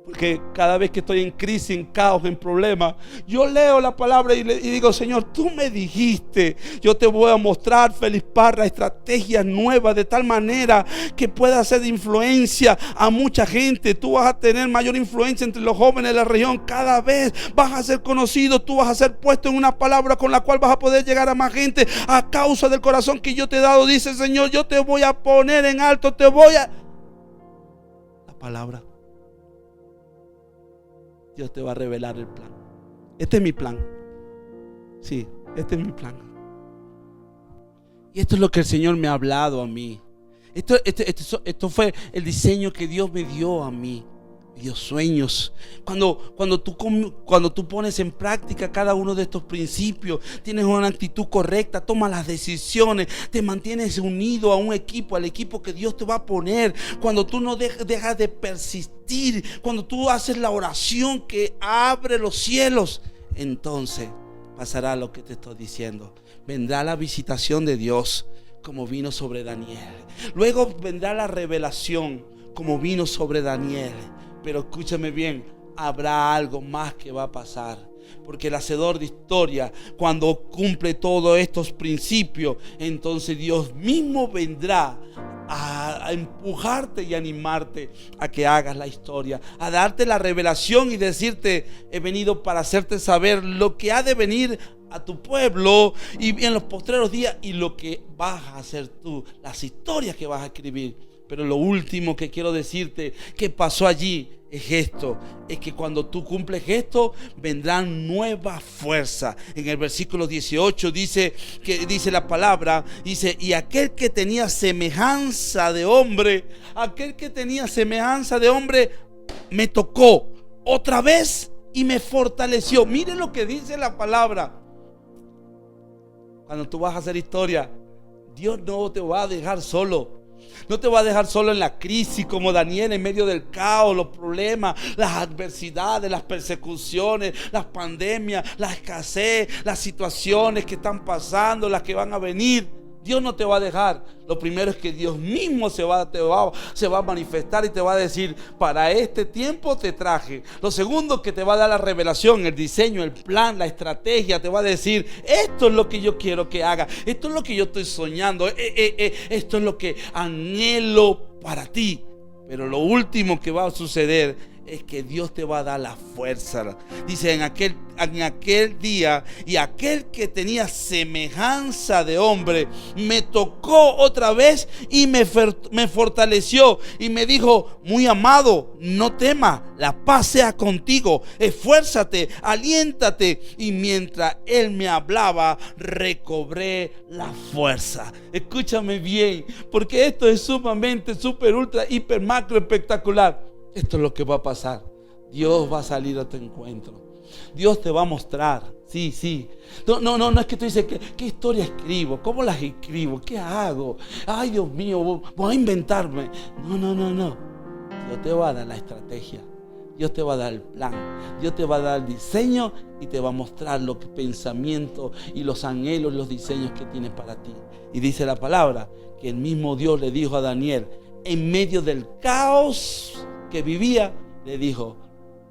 Porque cada vez que estoy en crisis, en caos, en problemas, yo leo la palabra y digo: Señor, tú me dijiste, yo te voy a mostrar, Félix Parra, estrategias nuevas de tal manera que pueda hacer de influencia a mucha gente. Tú vas a tener mayor influencia entre los jóvenes de la región. Cada vez vas a ser conocido, tú vas a ser puesto en una palabra con la cual vas a poder llegar a más gente a causa del corazón que yo te he dado. Dice el Señor: yo te voy a poner en alto, te voy a... La palabra. Dios te va a revelar el plan. Este es mi plan. Sí, este es mi plan. Y esto es lo que el Señor me ha hablado a mí. Esto fue el diseño que Dios me dio a mí. Me dio sueños. Cuando tú pones en práctica cada uno de estos principios, tienes una actitud correcta, tomas las decisiones, te mantienes unido a un equipo, al equipo que Dios te va a poner. Cuando tú no dejas de persistir, cuando tú haces la oración que abre los cielos, entonces pasará lo que te estoy diciendo. Vendrá la visitación de Dios como vino sobre Daniel. Luego vendrá la revelación como vino sobre Daniel. Pero escúchame bien, habrá algo más que va a pasar. Porque el hacedor de historia, cuando cumple todos estos principios, entonces Dios mismo vendrá a empujarte y animarte a que hagas la historia, a darte la revelación y decirte: he venido para hacerte saber lo que ha de venir a tu pueblo y en los postreros días, y lo que vas a hacer tú, las historias que vas a escribir. Pero lo último que quiero decirte que pasó allí es esto: es que cuando tú cumples esto, vendrán nuevas fuerzas. En el versículo 18 dice la palabra, dice: y aquel que tenía semejanza de hombre, me tocó otra vez y me fortaleció. Mire lo que dice la palabra. Cuando tú vas a hacer historia, Dios no te va a dejar solo. No te va a dejar solo en la crisis como Daniel, en medio del caos, los problemas, las adversidades, las persecuciones, las pandemias, la escasez, las situaciones que están pasando, las que van a venir. Dios no te va a dejar. Lo primero es que Dios mismo se va a manifestar y te va a decir: para este tiempo te traje. Lo segundo, que te va a dar la revelación, el diseño, el plan, la estrategia. Te va a decir: esto es lo que yo quiero que haga, esto es lo que yo estoy soñando, esto es lo que anhelo para ti. Pero lo último que va a suceder es que Dios te va a dar la fuerza. Dice: en aquel día, y aquel que tenía semejanza de hombre me tocó otra vez y me fortaleció y me dijo: muy amado, no temas, la paz sea contigo, esfuérzate, aliéntate. Y mientras él me hablaba, recobré la fuerza. Escúchame bien, porque esto es sumamente, super, ultra, hiper, macro, espectacular. Esto es lo que va a pasar. Dios va a salir a tu encuentro. Dios te va a mostrar. Sí. No es que tú dices: ¿qué historia escribo? ¿Cómo las escribo? ¿Qué hago? Ay, Dios mío, voy a inventarme. No. Dios te va a dar la estrategia. Dios te va a dar el plan. Dios te va a dar el diseño y te va a mostrar los pensamientos y los anhelos, los diseños que tiene para ti. Y dice la palabra que el mismo Dios le dijo a Daniel, en medio del caos que vivía, le dijo: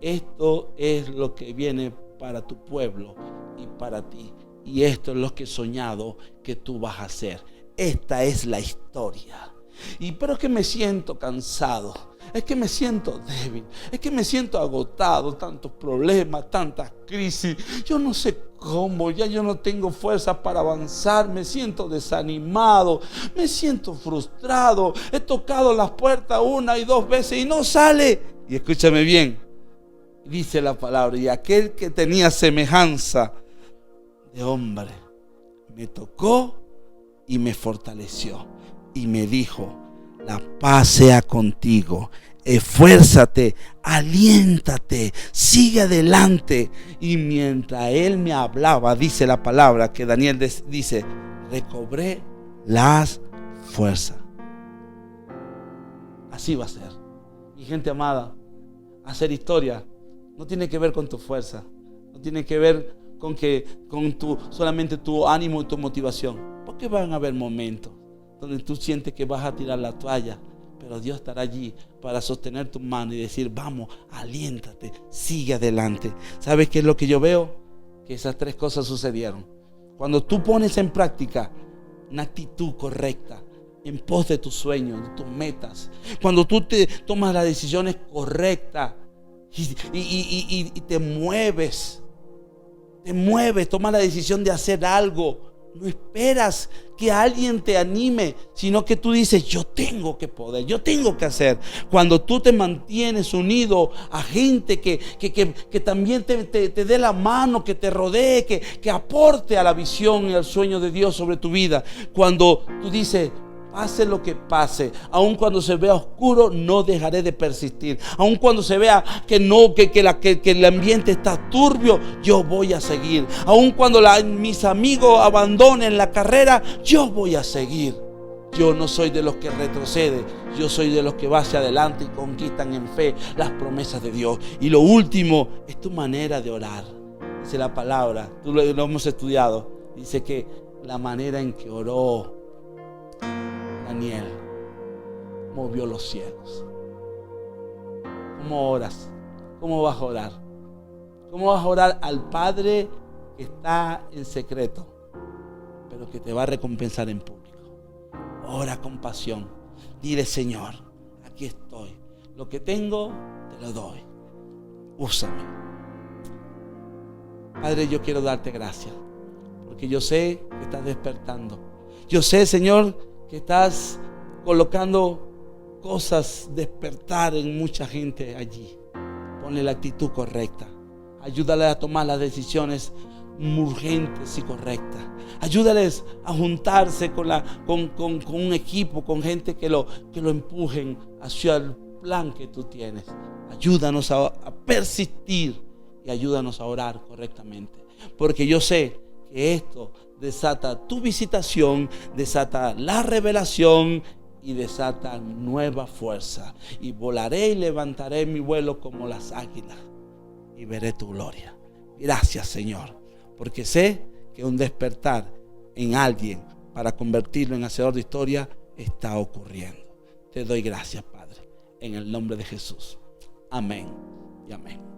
esto es lo que viene para tu pueblo y para ti, y esto es lo que he soñado que tú vas a hacer. Esta es la historia. Pero es que me siento cansado, es que me siento débil, es que me siento agotado, tantos problemas, tantas crisis, yo no sé cómo, ya yo no tengo fuerzas para avanzar, me siento desanimado, me siento frustrado, he tocado las puertas 1 y 2 veces y no sale. Y escúchame bien, dice la palabra: y aquel que tenía semejanza de hombre me tocó y me fortaleció y me dijo: la paz sea contigo, esfuérzate, aliéntate, sigue adelante. Y mientras él me hablaba, dice la palabra que Daniel dice: recobré las fuerzas. Así va a ser. Mi gente amada, hacer historia no tiene que ver con tu fuerza, no tiene que ver con solamente tu ánimo y tu motivación, porque van a haber momentos donde tú sientes que vas a tirar la toalla, pero Dios estará allí para sostener tu mano y decir: vamos, aliéntate, sigue adelante. ¿Sabes qué es lo que yo veo? Que esas tres cosas sucedieron. Cuando tú pones en práctica una actitud correcta en pos de tus sueños, de tus metas, cuando tú te tomas las decisiones correctas y te mueves, tomas la decisión de hacer algo. No esperas que alguien te anime, sino que tú dices: yo tengo que poder, yo tengo que hacer. Cuando tú te mantienes unido a gente que también te dé la mano, que te rodee, que aporte a la visión y al sueño de Dios sobre tu vida. Cuando tú dices: pase lo que pase, aun cuando se vea oscuro, no dejaré de persistir. Aun cuando se vea que el ambiente está turbio, yo voy a seguir. Aun cuando mis amigos abandonen la carrera, yo voy a seguir. Yo no soy de los que retrocede, yo soy de los que va hacia adelante y conquistan en fe las promesas de Dios. Y lo último es tu manera de orar. Dice la palabra, tú lo hemos estudiado, dice que la manera en que oró Daniel movió los cielos. ¿Cómo oras? ¿Cómo vas a orar? ¿Cómo vas a orar al Padre que está en secreto, pero que te va a recompensar en público? Ora con pasión. Dile: Señor, aquí estoy. Lo que tengo, te lo doy. Úsame. Padre, yo quiero darte gracias, porque yo sé que estás despertando. Yo sé, Señor, que estás colocando cosas, despertar en mucha gente allí. Ponle la actitud correcta. Ayúdale a tomar las decisiones urgentes y correctas. Ayúdales a juntarse con un equipo, con gente que lo empujen hacia el plan que tú tienes. Ayúdanos a persistir y ayúdanos a orar correctamente. Porque yo sé que esto desata tu visitación, desata la revelación y desata nueva fuerza. Y volaré y levantaré mi vuelo como las águilas y veré tu gloria. Gracias, Señor, porque sé que un despertar en alguien para convertirlo en hacedor de historia está ocurriendo. Te doy gracias, Padre, en el nombre de Jesús. Amén y amén.